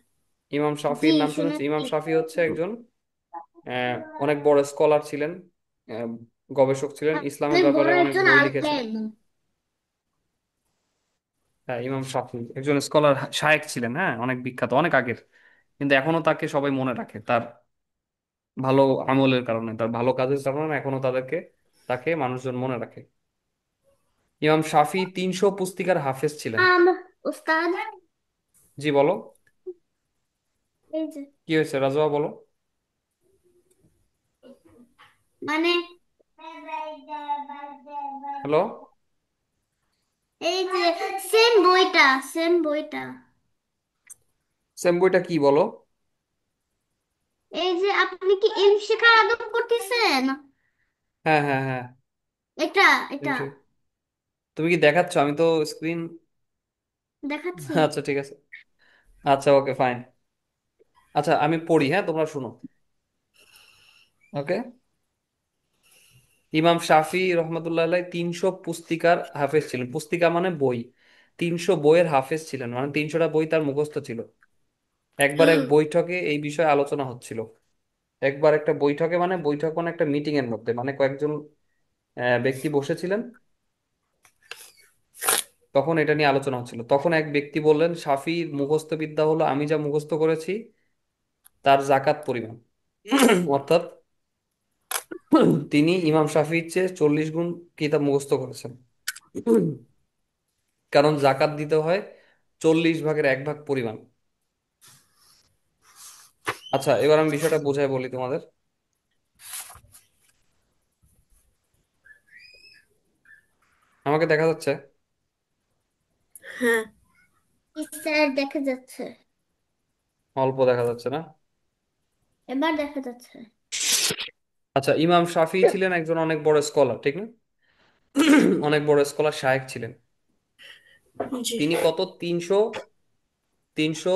ইমাম জি, শাফির নাম শুনেছো? শুনেছি। ইমাম শাফি হচ্ছে একজন অনেক বড় স্কলার ছিলেন, আহ, গবেষক ছিলেন, ইসলামের অনেক ব্যাপারে বড় অনেক একজন বই লিখেছেন। আলেম। হ্যাঁ, ইমাম শাফি একজন স্কলার, শায়েখ ছিলেন, হ্যাঁ, অনেক বিখ্যাত, অনেক আগের। কিন্তু এখনো তাকে সবাই মনে রাখে তার ভালো আমলের কারণে, তার ভালো কাজের কারণে এখনো তাকে মানুষজন মনে রাখে। ইমাম শাফি 300 পুস্তিকার হাফেজ ছিলেন। আম উস্তাদ, জি বলো। এই যে কি হয়েছে রাজওয়া, বলো। মানে হ্যালো। এই যে সেম বইটা সেম বইটা কি বলো? এই যে আপনি কি ইলম শিখার আদব করতেছেন? হ্যাঁ হ্যাঁ হ্যাঁ। এটা এটা তুমি কি দেখাচ্ছ? আমি তো স্ক্রিন। দেখাচ্ছি। আচ্ছা ঠিক আছে। আচ্ছা ওকে ফাইন। আচ্ছা আমি পড়ি, হ্যাঁ, তোমরা শুনো। ওকে। ইমাম শাফি রহমতুল্লাহ আলাই 300 পুস্তিকার হাফেজ ছিলেন। পুস্তিকা মানে বই। 300 বইয়ের হাফেজ ছিলেন, মানে 300টা বই তার মুখস্থ ছিল। একবার এক বৈঠকে এই বিষয়ে আলোচনা হচ্ছিল। একবার একটা বৈঠকে, মানে বৈঠক মানে একটা মিটিং এর মধ্যে, মানে কয়েকজন ব্যক্তি বসেছিলেন। তখন এটা নিয়ে আলোচনা হচ্ছিল, তখন এক ব্যক্তি বললেন, শাফির মুখস্থ বিদ্যা হলো আমি যা মুখস্থ করেছি তার জাকাত পরিমাণ। অর্থাৎ তিনি ইমাম শাফির চেয়ে 40 গুণ কিতাব মুখস্থ করেছেন। কারণ জাকাত দিতে হয় 40 ভাগের 1 ভাগ পরিমাণ। আচ্ছা এবার আমি বিষয়টা বোঝাই বলি তোমাদের। আমাকে দেখা যাচ্ছে? হ্যাঁ। স্যার, দেখা যাচ্ছে। অল্প দেখা যাচ্ছে না? এবার দেখা যাচ্ছে। আচ্ছা, ইমাম শাফি ছিলেন একজন অনেক বড় স্কলার, ঠিক না? অনেক বড় স্কলার, শায়েখ ছিলেন। জি। তিনি কত, 300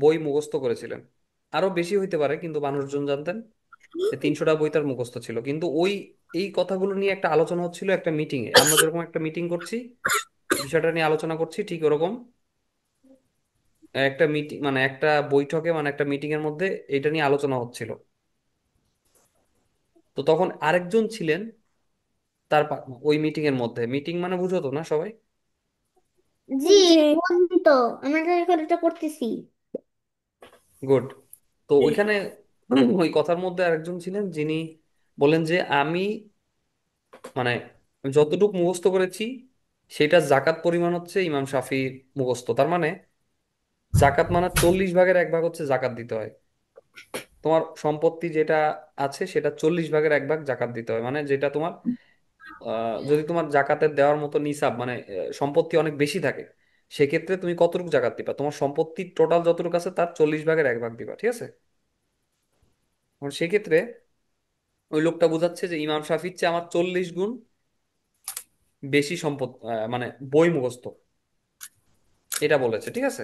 বই মুখস্থ করেছিলেন। আরো বেশি হইতে পারে, কিন্তু মানুষজন জানতেন যে 300টা বই তার মুখস্থ ছিল। কিন্তু এই কথাগুলো নিয়ে একটা আলোচনা হচ্ছিল একটা মিটিং এ। আমরা যেরকম একটা মিটিং করছি, বিষয়টা নিয়ে আলোচনা করছি, ঠিক ওরকম একটা মিটিং, মানে একটা বৈঠকে, মানে একটা মিটিং এর মধ্যে এটা নিয়ে আলোচনা হচ্ছিল। তো তখন আরেকজন ছিলেন ওই মিটিং এর মধ্যে। মিটিং মানে বুঝো তো না সবাই? জি, জি। বলছি তো, আমরা তো এখন এটা করতেছি। গুড। তো জি। ওইখানে ওই কথার মধ্যে আরেকজন ছিলেন যিনি বলেন যে আমি, মানে যতটুকু মুখস্থ করেছি সেটা জাকাত পরিমাণ হচ্ছে ইমাম শাফির মুখস্থ। তার মানে জাকাত মানে 40 ভাগের 1 ভাগ হচ্ছে জাকাত দিতে হয়। তোমার সম্পত্তি যেটা আছে সেটা 40 ভাগের 1 ভাগ জাকাত দিতে হয়, মানে যেটা তোমার যদি তোমার জাকাতের দেওয়ার মতো নিসাব, মানে সম্পত্তি অনেক বেশি থাকে, সেক্ষেত্রে তুমি কতটুকু জাকাত দিবা? তোমার সম্পত্তি টোটাল যতটুকু আছে তার 40 ভাগের 1 ভাগ দিবা, ঠিক আছে? এখন সেক্ষেত্রে ওই লোকটা বোঝাচ্ছে যে ইমাম শাফির চেয়ে আমার 40 গুণ বেশি সম্পদ, মানে বই মুখস্থ, এটা বলেছে, ঠিক আছে?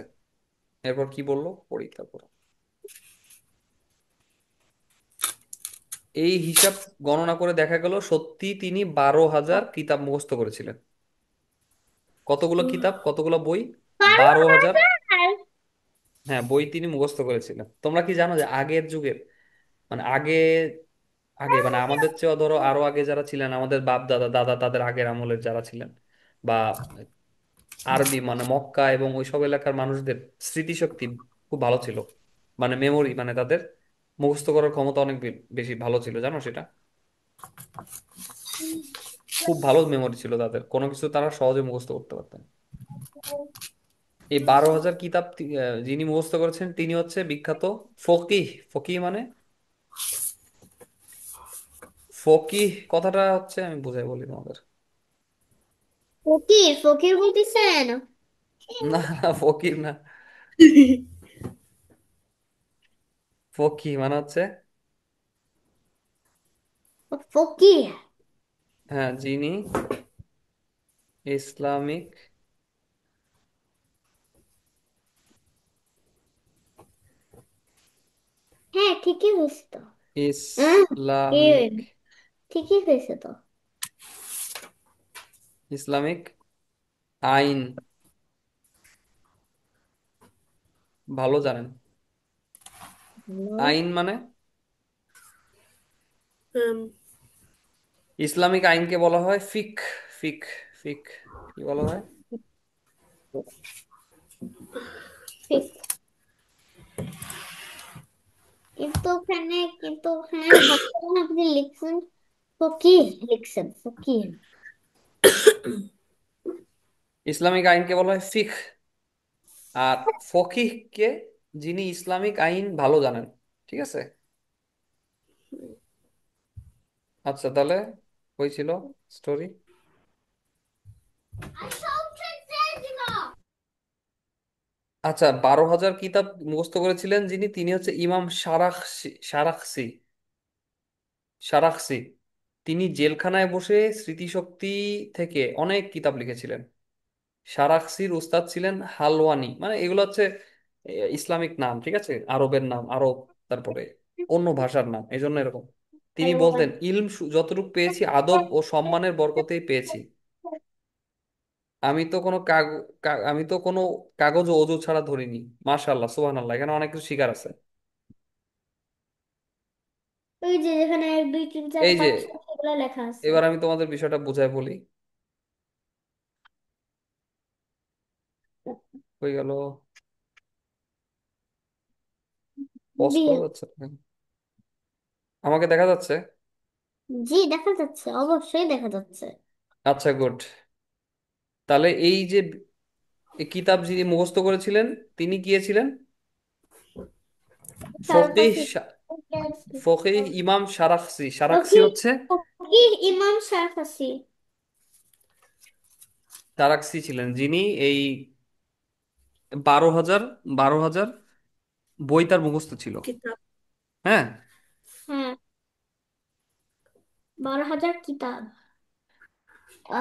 এরপর কি বললো পড়ি তারপর। এই হিসাব গণনা করে দেখা গেল সত্যি তিনি 12,000 কিতাব মুখস্থ করেছিলেন। কতগুলো কিতাব, কতগুলো বই? 12 12,000। হাজার হ্যাঁ, বই তিনি মুখস্থ করেছিলেন। তোমরা কি জানো যে আগের যুগের, মানে আগে আগে মানে আমাদের চেয়েও ধরো আরো আগে যারা ছিলেন, আমাদের বাপ দাদা দাদা তাদের আগের আমলের যারা ছিলেন, বা আরবি মানে মক্কা এবং ওইসব এলাকার মানুষদের স্মৃতিশক্তি খুব ভালো ছিল। মানে মেমোরি, মানে তাদের মুখস্থ করার ক্ষমতা অনেক বেশি ভালো ছিল, জানো সেটা? খুব ভালো মেমোরি ছিল তাদের, কোনো কিছু তারা সহজে মুখস্থ করতে পারতেন। এই 12,000 কিতাব যিনি মুখস্থ করেছেন তিনি হচ্ছে বিখ্যাত ফকিহ। ফকিহ মানে, ফকিহ কথাটা হচ্ছে, আমি বুঝাই বলি তোমাদের। ফকির ফকির বলতেছেন? না না, ফকির না। ফকিহ মানে হচ্ছে, ফকির। হ্যাঁ, যিনি ইসলামিক হ্যাঁ, ঠিকই হয়েছে তো। হ্যাঁ, ইসলামিক ঠিকই হয়েছে তো। ইসলামিক আইন ভালো জানেন। হ্যালো। আইন মানে, um, ইসলামিক আইনকে বলা হয় ফিক। ফিক ফিক কি বলা হয়? ঠিক। কিন্তু ওখানে বর্তমানে আপনি লিখছেন ফকির, লিখছেন ফকির। ইসলামিক আইনকে বলা হয় ফিক, আর ফকিহকে যিনি ইসলামিক আইন ভালো জানেন। ঠিক আছে। আচ্ছা, তাহলে হয়েছিল স্টোরি। আচ্ছা, 12,000 কিতাব মুখস্থ করেছিলেন যিনি, তিনি হচ্ছে ইমাম সারাখসি। সারাখসি সারাখসি তিনি জেলখানায় বসে স্মৃতিশক্তি থেকে অনেক কিতাব লিখেছিলেন। সারাখসির উস্তাদ ছিলেন হালওয়ানি, মানে এগুলো হচ্ছে ইসলামিক নাম, ঠিক আছে, আরবের নাম, আরব, তারপরে অন্য ভাষার নাম, এই জন্য এরকম। তিনি হ্যালো। বলতেন, ইলম যতটুকু পেয়েছি আদব ও সম্মানের বরকতেই পেয়েছি। আমি তো কোনো আমি তো কোনো কাগজ ও অজু ছাড়া ধরিনি। মাশাআল্লাহ, সুবহানাল্লাহ, এখানে অনেক কিছু শিকার আছে। ওই যে যেখানে 1 2 3 4 এই যে, 5 6 এগুলো লেখা আছে। এবার আমি তোমাদের বিষয়টা বুঝাই বলি। হয়ে গেল, পজ করা দিয়ে। যাচ্ছে না কেন? আমাকে দেখা যাচ্ছে? জি, দেখা যাচ্ছে, অবশ্যই দেখা যাচ্ছে। আচ্ছা, গুড। তাহলে এই যে এই কিতাব যিনি মুখস্থ করেছিলেন তিনি গিয়েছিলেন ফকিহ সারকাসি। ফকিহ ইমাম সারাখসি। সারাখসি ফকির। হচ্ছে, ফকির ইমাম সারকাসি। সারাখসি ছিলেন যিনি এই 12,000 12,000 বই তার মুখস্থ ছিল। kitab. হ্যাঁ। হ্যাঁ, 12,000 কিতাব।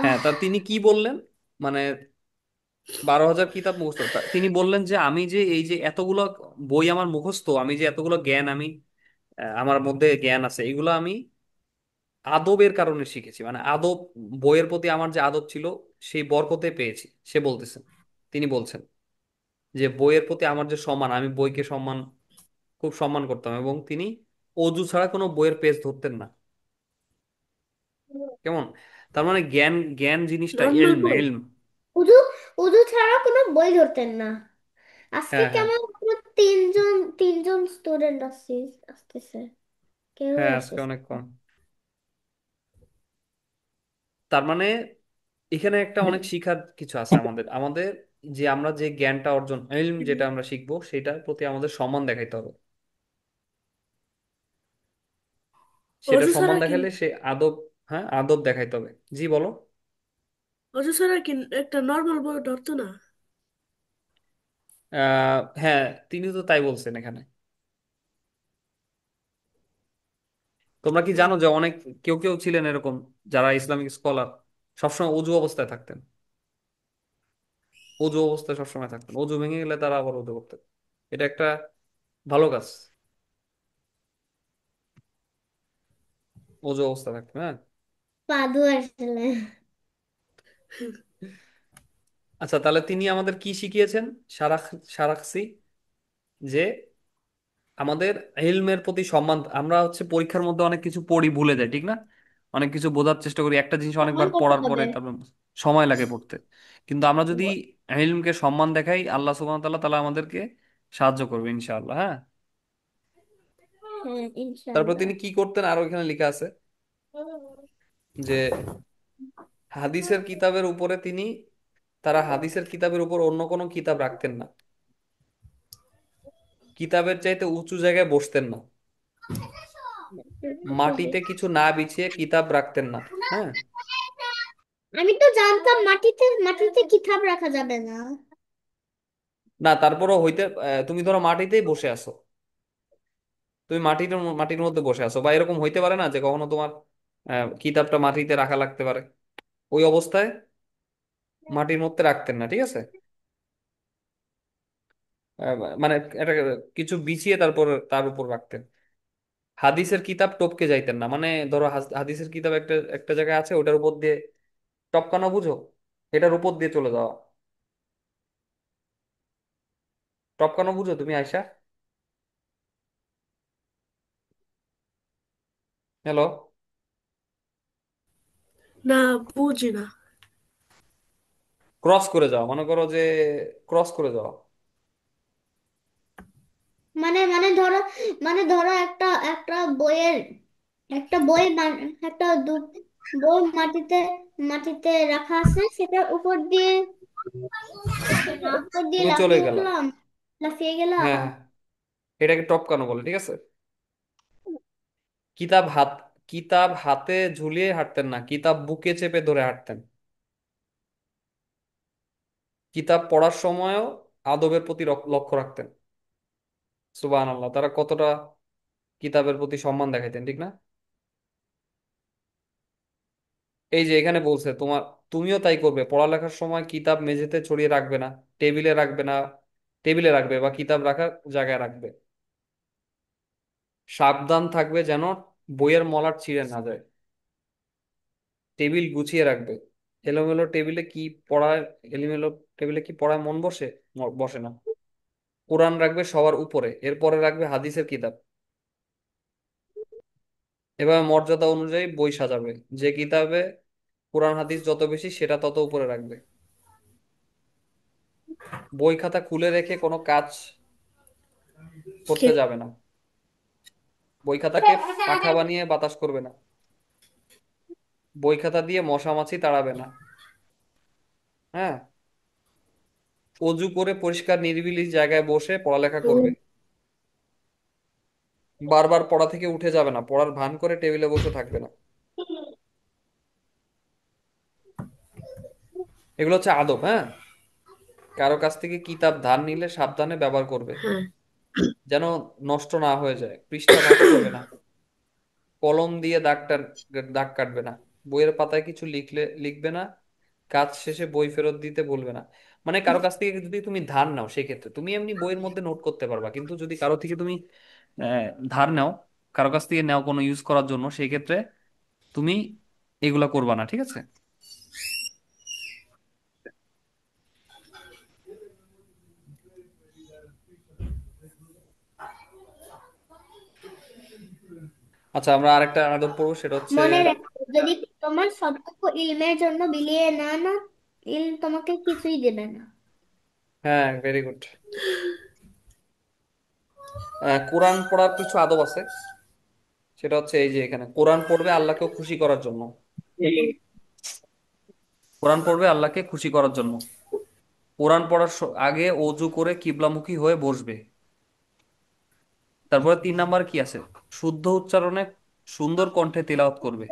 হ্যাঁ, তা আহ। তিনি কি বললেন, মানে 12,000 কিতাব মুখস্থ তিনি বললেন যে আমি যে এই যে এতগুলো বই আমার মুখস্থ, আমি যে এতগুলো জ্ঞান আমি আমার মধ্যে জ্ঞান আছে, এগুলো আমি আদবের কারণে শিখেছি, মানে আদব, বইয়ের প্রতি আমার যে আদব ছিল সেই বরকতে পেয়েছি। সে বলতেছেন, তিনি বলছেন যে বইয়ের প্রতি আমার যে সম্মান, আমি বইকে খুব সম্মান করতাম, এবং তিনি অজু ছাড়া কোনো বইয়ের পেজ ধরতেন না। কেমন? তার মানে জ্ঞান, জ্ঞান জিনিসটা Normal ইলম boy. ইলম। উজু উজু ছাড়া কোনো বই ধরতেন না। আজকে হ্যাঁ হ্যাঁ কেমন কোনো তিনজন স্টুডেন্ট আসতেছে, কেউই হ্যাঁ, আজকে আসতেছে অনেক না। কম। তার মানে এখানে একটা অনেক শিখার কিছু আছে আমাদের। আমাদের যে আমরা যে জ্ঞানটা অর্জন, ইলম যেটা আমরা শিখবো, সেটার প্রতি আমাদের সম্মান দেখাইতে হবে। সেটা অজু সম্মান ছাড়া কি দেখালে সে আদব, হ্যাঁ, আদব দেখাইতে হবে। জি বলো। অজু ছাড়া কি একটা নর্মাল বই ধরতো না? হ্যাঁ, তিনি তো তাই বলছেন এখানে। তোমরা কি জানো যে অনেক, কেউ কেউ ছিলেন এরকম যারা ইসলামিক স্কলার, সবসময় অজু অবস্থায় থাকতেন। অজু অবস্থায় সবসময় থাকতেন, অজু ভেঙে গেলে তারা আবার অজু করতেন। এটা একটা ভালো কাজ, অজু অবস্থায় থাকতেন। হ্যাঁ। পাদু আসলে। আচ্ছা, তাহলে তিনি আমাদের কি শিখিয়েছেন? সারাখসি যে আমাদের ইলমের প্রতি সম্মান, আমরা হচ্ছে পরীক্ষার মধ্যে অনেক কিছু পড়ি ভুলে যাই, ঠিক না? অনেক কিছু বোঝার চেষ্টা করি, একটা জিনিস সম্মান অনেকবার করতে পড়ার পরে হবে। তারপর সময় লাগে পড়তে। কিন্তু আমরা যদি ইলমকে সম্মান দেখাই, আল্লাহ সুবহানাহু ওয়া তাআলা তাআলা আমাদেরকে সাহায্য করবে ইনশাআল্লাহ। হ্যাঁ। হ্যাঁ, তারপর ইনশাআল্লাহ। তিনি কি করতেন আরো এখানে লেখা আছে যে হাদিসের কিতাবের উপরে তিনি, তারা হাদিসের কিতাবের উপর অন্য কোনো কিতাব রাখতেন না, কিতাবের চাইতে উঁচু জায়গায় বসতেন না, মাটিতে কিছু না বিছিয়ে কিতাব রাখতেন না। হ্যাঁ। আমি তো জানতাম মাটিতে মাটিতে কিতাব রাখা যাবে না। না তারপরও হইতে তুমি ধরো মাটিতেই বসে আছো, তুমি মাটির মধ্যে বসে আছো, বা এরকম হইতে পারে না যে কখনো তোমার কিতাবটা মাটিতে রাখা লাগতে পারে, ওই অবস্থায় মাটির মধ্যে রাখতেন না, ঠিক আছে? মানে এটা কিছু বিছিয়ে তারপর তার উপর রাখতেন। হাদিসের কিতাব টপকে যাইতেন না, মানে ধরো হাদিসের কিতাব একটা একটা জায়গায় আছে, ওটার উপর দিয়ে টপকানো, বুঝো? এটার উপর দিয়ে চলে যাওয়া। টপকানো বুঝো তুমি, আয়শা? হ্যালো? না, বুঝি না। ক্রস করে যাওয়া, মনে করো যে ক্রস করে যাওয়া। মানে মানে ধরো মানে ধরো একটা একটা বইয়ের একটা একটা বই মাটিতে মাটিতে রাখা আছে, সেটার উপর দিয়ে উপর দিয়ে তুমি চলে লাফিয়ে গেলা। উঠলাম, লাফিয়ে গেলাম। হ্যাঁ হ্যাঁ, এটাকে টপকানো বলে, ঠিক আছে? কিতাব হাত কিতাব হাতে ঝুলিয়ে হাঁটতেন না, কিতাব বুকে চেপে ধরে হাঁটতেন। কিতাব পড়ার সময়ও আদবের প্রতি লক্ষ্য রাখতেন। সুবহানাল্লাহ, তারা কতটা কিতাবের প্রতি সম্মান দেখাইতেন, ঠিক না? এই যে এখানে বলছে তুমিও তাই করবে, পড়ালেখার সময় কিতাব মেঝেতে ছড়িয়ে রাখবে না, টেবিলে রাখবে না, টেবিলে রাখবে বা কিতাব রাখার জায়গায় রাখবে। সাবধান থাকবে যেন বইয়ের মলাট ছিঁড়ে না যায়। টেবিল গুছিয়ে রাখবে। এলোমেলো টেবিলে কি পড়ায় এলোমেলো টেবিলে কি পড়ায় মন বসে? বসে না। কোরআন রাখবে সবার উপরে, এরপরে রাখবে হাদিসের কিতাব। এভাবে মর্যাদা অনুযায়ী বই সাজাবে, যে কিতাবে কোরআন হাদিস যত বেশি সেটা তত উপরে রাখবে। বই খাতা খুলে রেখে কোনো কাজ করতে কে- যাবে না। বই খাতাকে পাখা বানিয়ে বাতাস করবে না। বই খাতা দিয়ে মশা মাছি তাড়াবে না। হ্যাঁ। অজু করে পরিষ্কার নিরিবিলি জায়গায় বসে পড়ালেখা করবে। বারবার পড়া থেকে উঠে যাবে না, পড়ার ভান করে টেবিলে বসে থাকবে না। এগুলো হচ্ছে আদব। হ্যাঁ। কারো কাছ থেকে কিতাব ধার নিলে সাবধানে ব্যবহার করবে, হ্যাঁ। যেন নষ্ট না হয়ে যায়। পৃষ্ঠা ভাঁজ করবে না, কলম দিয়ে দাগ কাটবে না, বইয়ের পাতায় কিছু লিখবে না, কাজ শেষে বই ফেরত দিতে বলবে না। মানে কারো কাছ থেকে যদি তুমি ধার নাও, সেক্ষেত্রে তুমি এমনি বইয়ের মধ্যে নোট করতে পারবা, কিন্তু যদি কারো থেকে তুমি ধার নাও, কারো কাছ থেকে নাও কোনো ইউজ করার জন্য, সেই ক্ষেত্রে তুমি এগুলা করবা না, ঠিক আছে? আচ্ছা, আমরা আরেকটা আদব পড়বো, সেটা হচ্ছে মনে রাখো, যদি তোমার সবটুকু ইলমের জন্য বিলিয়ে না না, ইলম তোমাকে কিছুই দেবে না। হ্যাঁ, ভেরি গুড। কোরআন পড়ার কিছু আদব আছে, সেটা হচ্ছে এই যে এখানে কোরআন পড়বে আল্লাহকেও খুশি করার জন্য। কোরআন পড়বে আল্লাহকে খুশি করার জন্য। কোরআন পড়ার আগে অজু করে কিবলামুখী হয়ে বসবে। তারপরে 3 নাম্বার কি আছে? শুদ্ধ উচ্চারণে সুন্দর কণ্ঠে তিলাওয়াত করবে।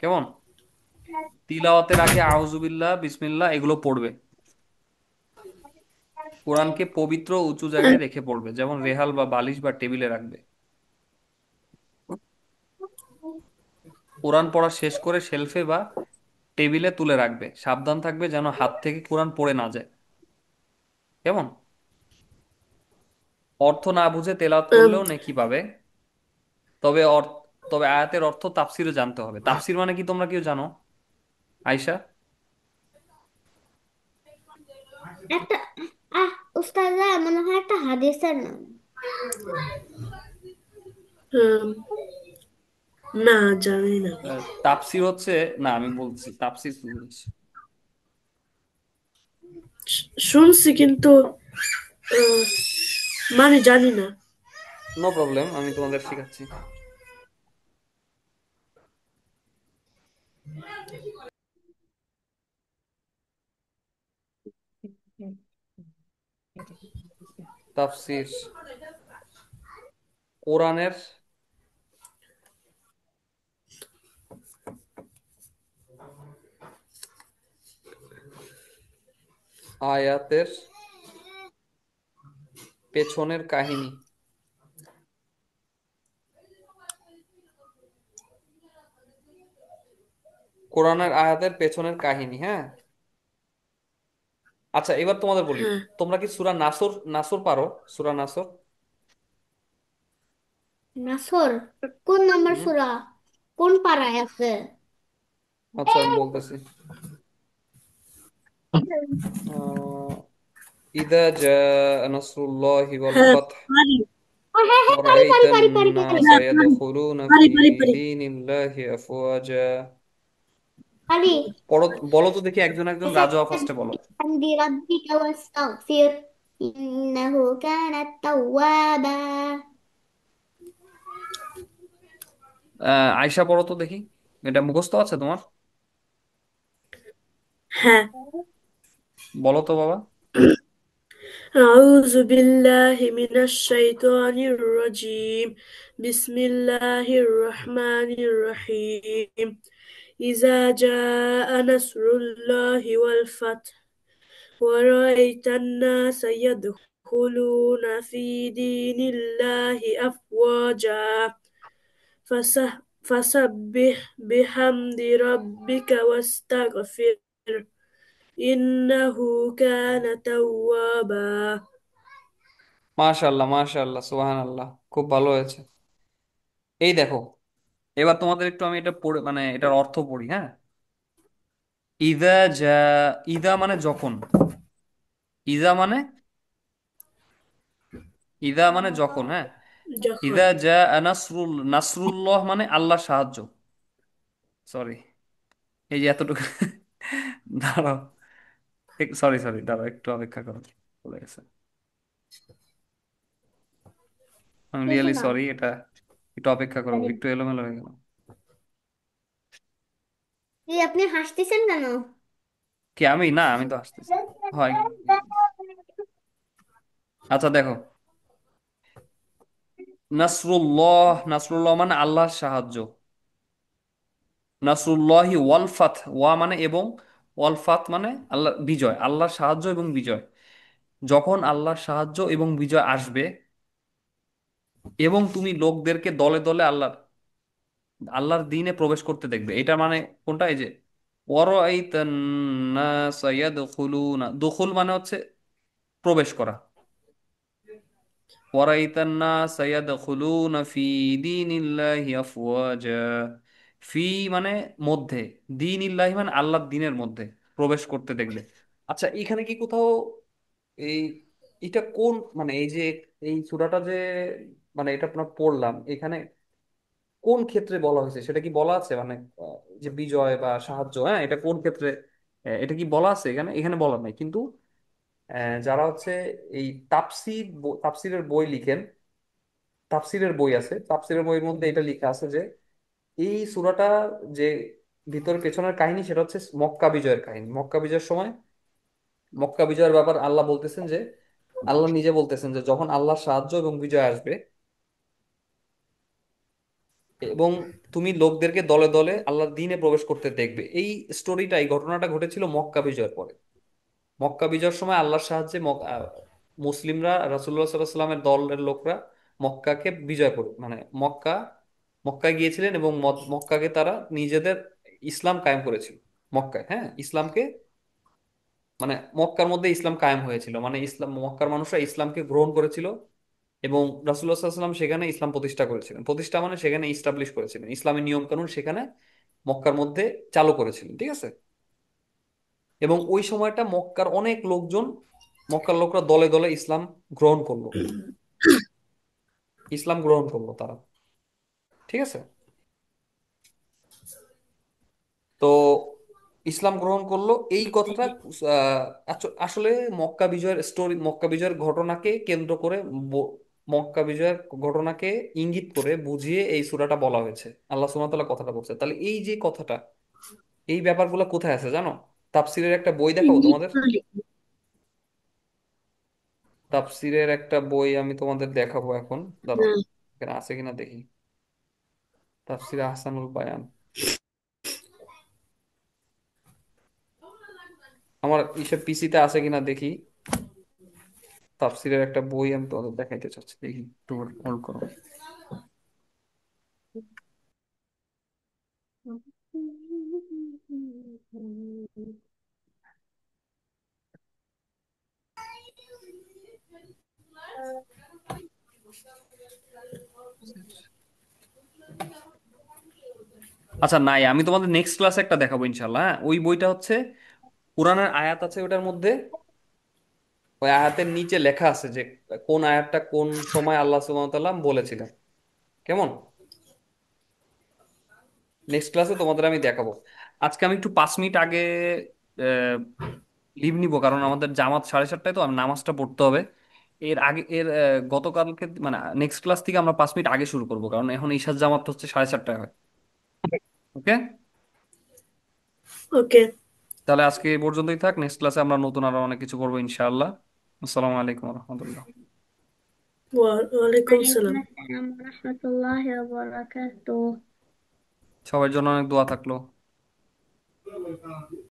কেমন? তিলাওয়াতের আগে আউজুবিল্লাহ বিসমিল্লাহ এগুলো পড়বে। কোরআনকে পবিত্র উঁচু জায়গায় রেখে পড়বে, যেমন রেহাল বা বালিশ বা টেবিলে রাখবে। কোরআন পড়া শেষ করে শেলফে বা টেবিলে তুলে রাখবে, সাবধান থাকবে যেন হাত থেকে কোরআন পড়ে না যায়। কেমন? অর্থ না বুঝে তেলাওয়াত আম, করলেও নেকি পাবে, তবে তবে আয়াতের অর্থ তাফসিরে জানতে হবে। তাফসির মানে কি তোমরা কেউ জানো, আয়শা? একটা আহ বোঝা যায় মনে হয় একটা হাদিসের নাম। আম, না, জানি না। তাফসির হচ্ছে, না আমি বলছি তাফসির কি জিনিস। শুনছি কিন্তু আহ, মানে জানি না। নো প্রবলেম, আমি তোমাদের শেখাচ্ছি। তাফসির কোরআনের আয়াতের পেছনের কাহিনী। কোরআনের আয়াতের পেছনের কাহিনী, হ্যাঁ। আচ্ছা এবার তোমাদের বলি, হ্যাঁ, তোমরা কি সূরা নাসর নাসর পারো? সূরা নাসর। নাসর কোন নাম্বার হুম। সূরা? কোন পারায় আছে? আচ্ছা আমি বলতেছি। আহ, ইদা জা নাসরুল্লাহি ওয়াল হ্যাঁ, ফাতহ পারি। হ্যাঁ হ্যাঁ, পারি ورأيت পারি পারি পারি পারি الناس হ্যাঁ, পারি يدخلون পারি في পারি পারি دين الله أفواجا। পারি। পড়ো, বলো তো দেখি, একজন একজন রাজোয়া ফার্স্টে বলো। بحمد ربك واستغفر إنه كان توابا। আয়শা পড়ো তো দেখি, এটা মুখস্থ আছে তোমার? হ্যাঁ। বলো তো বাবা। أعوذ بالله من الشيطان الرجيم. بسم الله الرحمن الرحيم. إذا جاء نصر الله والفتح ورأيت الناس يدخلون في دين الله أفواجا فسبح بحمد ربك واستغفر إنه كان توابا. মাশাআল্লাহ মাশাআল্লাহ, সুবহানাল্লাহ, খুব ভালো হয়েছে। এই দেখো, এবার তোমাদের একটু আমি এটা পড়ে মানে এটার অর্থ পড়ি, হ্যাঁ। ইদা জা, ইদা মানে যখন, ইদা মানে, ইদা মানে যখন, হ্যাঁ। যখন। ইদা জা নাসরুল্লাহ মানে আল্লাহ সাহায্য। সরি, এই যে এতটুকু দাঁড়াও, সরি সরি, দাঁড়াও একটু অপেক্ষা করো, বলে গেছে। আমি কিছু রিয়েলি না। সরি, এটা একটু অপেক্ষা করো, একটু এলোমেলো হয়ে গেল। এই আপনি হাসতেছেন কেন? কি আমি, না আমি তো আসতেছি, হয়। আচ্ছা দেখো, নাসরুল্লাহ, নাসরুল্লাহ মানে আল্লাহর সাহায্য। নাসরুল্লাহি ওয়াল ফাত, ওয়া মানে এবং, ওয়াল ফাত মানে আল্লাহ বিজয়, আল্লাহর সাহায্য এবং বিজয়। যখন আল্লাহর সাহায্য এবং বিজয় আসবে, এবং তুমি লোকদেরকে দলে দলে আল্লাহর দ্বীনে প্রবেশ করতে দেখবে, এটা মানে কোনটা, এই যে ওয়ারাআইতান নাসা ইয়াদখুলুনা, দুখুল মানে হচ্ছে প্রবেশ করা। ওয়ারাআইতান নাসা ইয়াদখুলুনা ফি দীনিল্লাহি আফওয়াজা। ফি মানে মধ্যে, দীনিল্লাহি মানে আল্লাহর দ্বীনের মধ্যে প্রবেশ করতে দেখবে। আচ্ছা এখানে কি কোথাও এই, এটা কোন মানে এই যে এই সূরাটা যে মানে এটা আপনার পড়লাম, এখানে কোন ক্ষেত্রে বলা হয়েছে সেটা কি বলা আছে? মানে যে বিজয় বা সাহায্য, হ্যাঁ, এটা কোন ক্ষেত্রে, এটা কি বলা আছে এখানে? এখানে বলা নাই কিন্তু। যারা হচ্ছে এই তাফসিরের বই লিখেন, তাফসিরের বই আছে, তাফসিরের বইয়ের মধ্যে এটা লেখা আছে যে এই সূরাটা যে ভিতর পেছনের কাহিনী, সেটা হচ্ছে মক্কা বিজয়ের কাহিনী। মক্কা বিজয়ের সময়, মক্কা বিজয়ের ব্যাপার আল্লাহ বলতেছেন যে, আল্লাহ নিজে বলতেছেন যে যখন আল্লাহর সাহায্য এবং বিজয় আসবে, এবং তুমি লোকদেরকে দলে দলে আল্লাহর দ্বীনে প্রবেশ করতে দেখবে। এই স্টোরিটা, এই ঘটনাটা ঘটেছিল মক্কা বিজয়ের পরে। মক্কা বিজয়ের সময় আল্লাহর সাহায্যে মুসলিমরা, রাসূলুল্লাহ সাল্লাল্লাহু আলাইহি ওয়াসাল্লামের দলের লোকরা মক্কাকে বিজয় করে, মানে মক্কায় গিয়েছিলেন, এবং মক্কাকে তারা নিজেদের ইসলাম কায়েম করেছিল। মক্কায়, হ্যাঁ, ইসলামকে মানে মক্কার মধ্যে ইসলাম কায়েম হয়েছিল, মানে ইসলাম, মক্কার মানুষরা ইসলামকে গ্রহণ করেছিল, এবং রাসূলুল্লাহ সাল্লাল্লাহু আলাইহি ওয়াসাল্লাম সেখানে ইসলাম প্রতিষ্ঠা করেছিলেন। প্রতিষ্ঠা মানে সেখানে ইস্টাবলিশ করেছিলেন, ইসলামের নিয়ম কানুন সেখানে মক্কার মধ্যে চালু করেছিলেন, ঠিক আছে। এবং ওই সময়টা মক্কার অনেক লোকজন মক্কার লোকরা দলে দলে ইসলাম গ্রহণ করলো, ইসলাম গ্রহণ করলো তারা। ঠিক আছে। তো ইসলাম গ্রহণ করলো এই কথাটা আসলে মক্কা বিজয়ের স্টোরি, মক্কা বিজয়ের ঘটনাকে কেন্দ্র করে, ব- মক্কা বিজয়ের ঘটনাকে ইঙ্গিত করে বুঝিয়ে এই সূরাটা বলা হয়েছে। আল্লাহ সুবহানাহু ওয়া তাআলা কথাটা বলছে। তাহলে এই যে কথাটা, এই ব্যাপারগুলো কোথায় আছে জানো? তাফসিরের একটা বই দেখাবো তোমাদের। লিটারালি। তাফসিরের একটা বই আমি তোমাদের দেখাবো এখন, দাঁড়াও হ্যাঁ। এখানে আছে কিনা দেখি। তাফসিরে আহসানুল বায়ান, আমার ইসে পিসিতে আছে কিনা দেখি। তাফসিরের একটা বই আমি তোমাদের দেখাইতে চাচ্ছি, দেখি একটু হোল্ড করো। আচ্ছা নাই, আমি তোমাদের নেক্সট ক্লাসে একটা দেখাবো ইনশাল্লাহ। হ্যাঁ, ওই বইটা হচ্ছে কোরআনের আয়াত আছে ওটার মধ্যে, ওই আয়াতের নিচে লেখা আছে যে কোন আয়াতটা কোন সময় আল্লাহ সুবহানাহু ওয়া তাআলা বলেছিলেন। কেমন? নেক্সট ক্লাসে তোমাদের আমি দেখাবো। আজকে আমি একটু 5 মিনিট আগে লিভ নিব, কারণ আমাদের জামাত 7:30টায়, তো আমি নামাজটা পড়তে হবে। এর আগে গতকালকে মানে নেক্সট ক্লাস থেকে আমরা 5 মিনিট আগে শুরু করবো, কারণ এখন ঈশার জামাত হচ্ছে 7:30টায় হয়। ওকে। ওকে। তাহলে আজকে এই পর্যন্তই থাক, নেক্সট ক্লাসে আমরা নতুন আরো অনেক কিছু করবো ইনশাআল্লাহ। আসসালামু আলাইকুম রহমতুল্লাহ। ওয়ালাইকুম ওয়ালাইকুম সালাম। আসসালাম ওয়া রাহমাতুল্লাহি ওয়া বারাকাতুহু। সবার জন্য অনেক দোয়া থাকলো।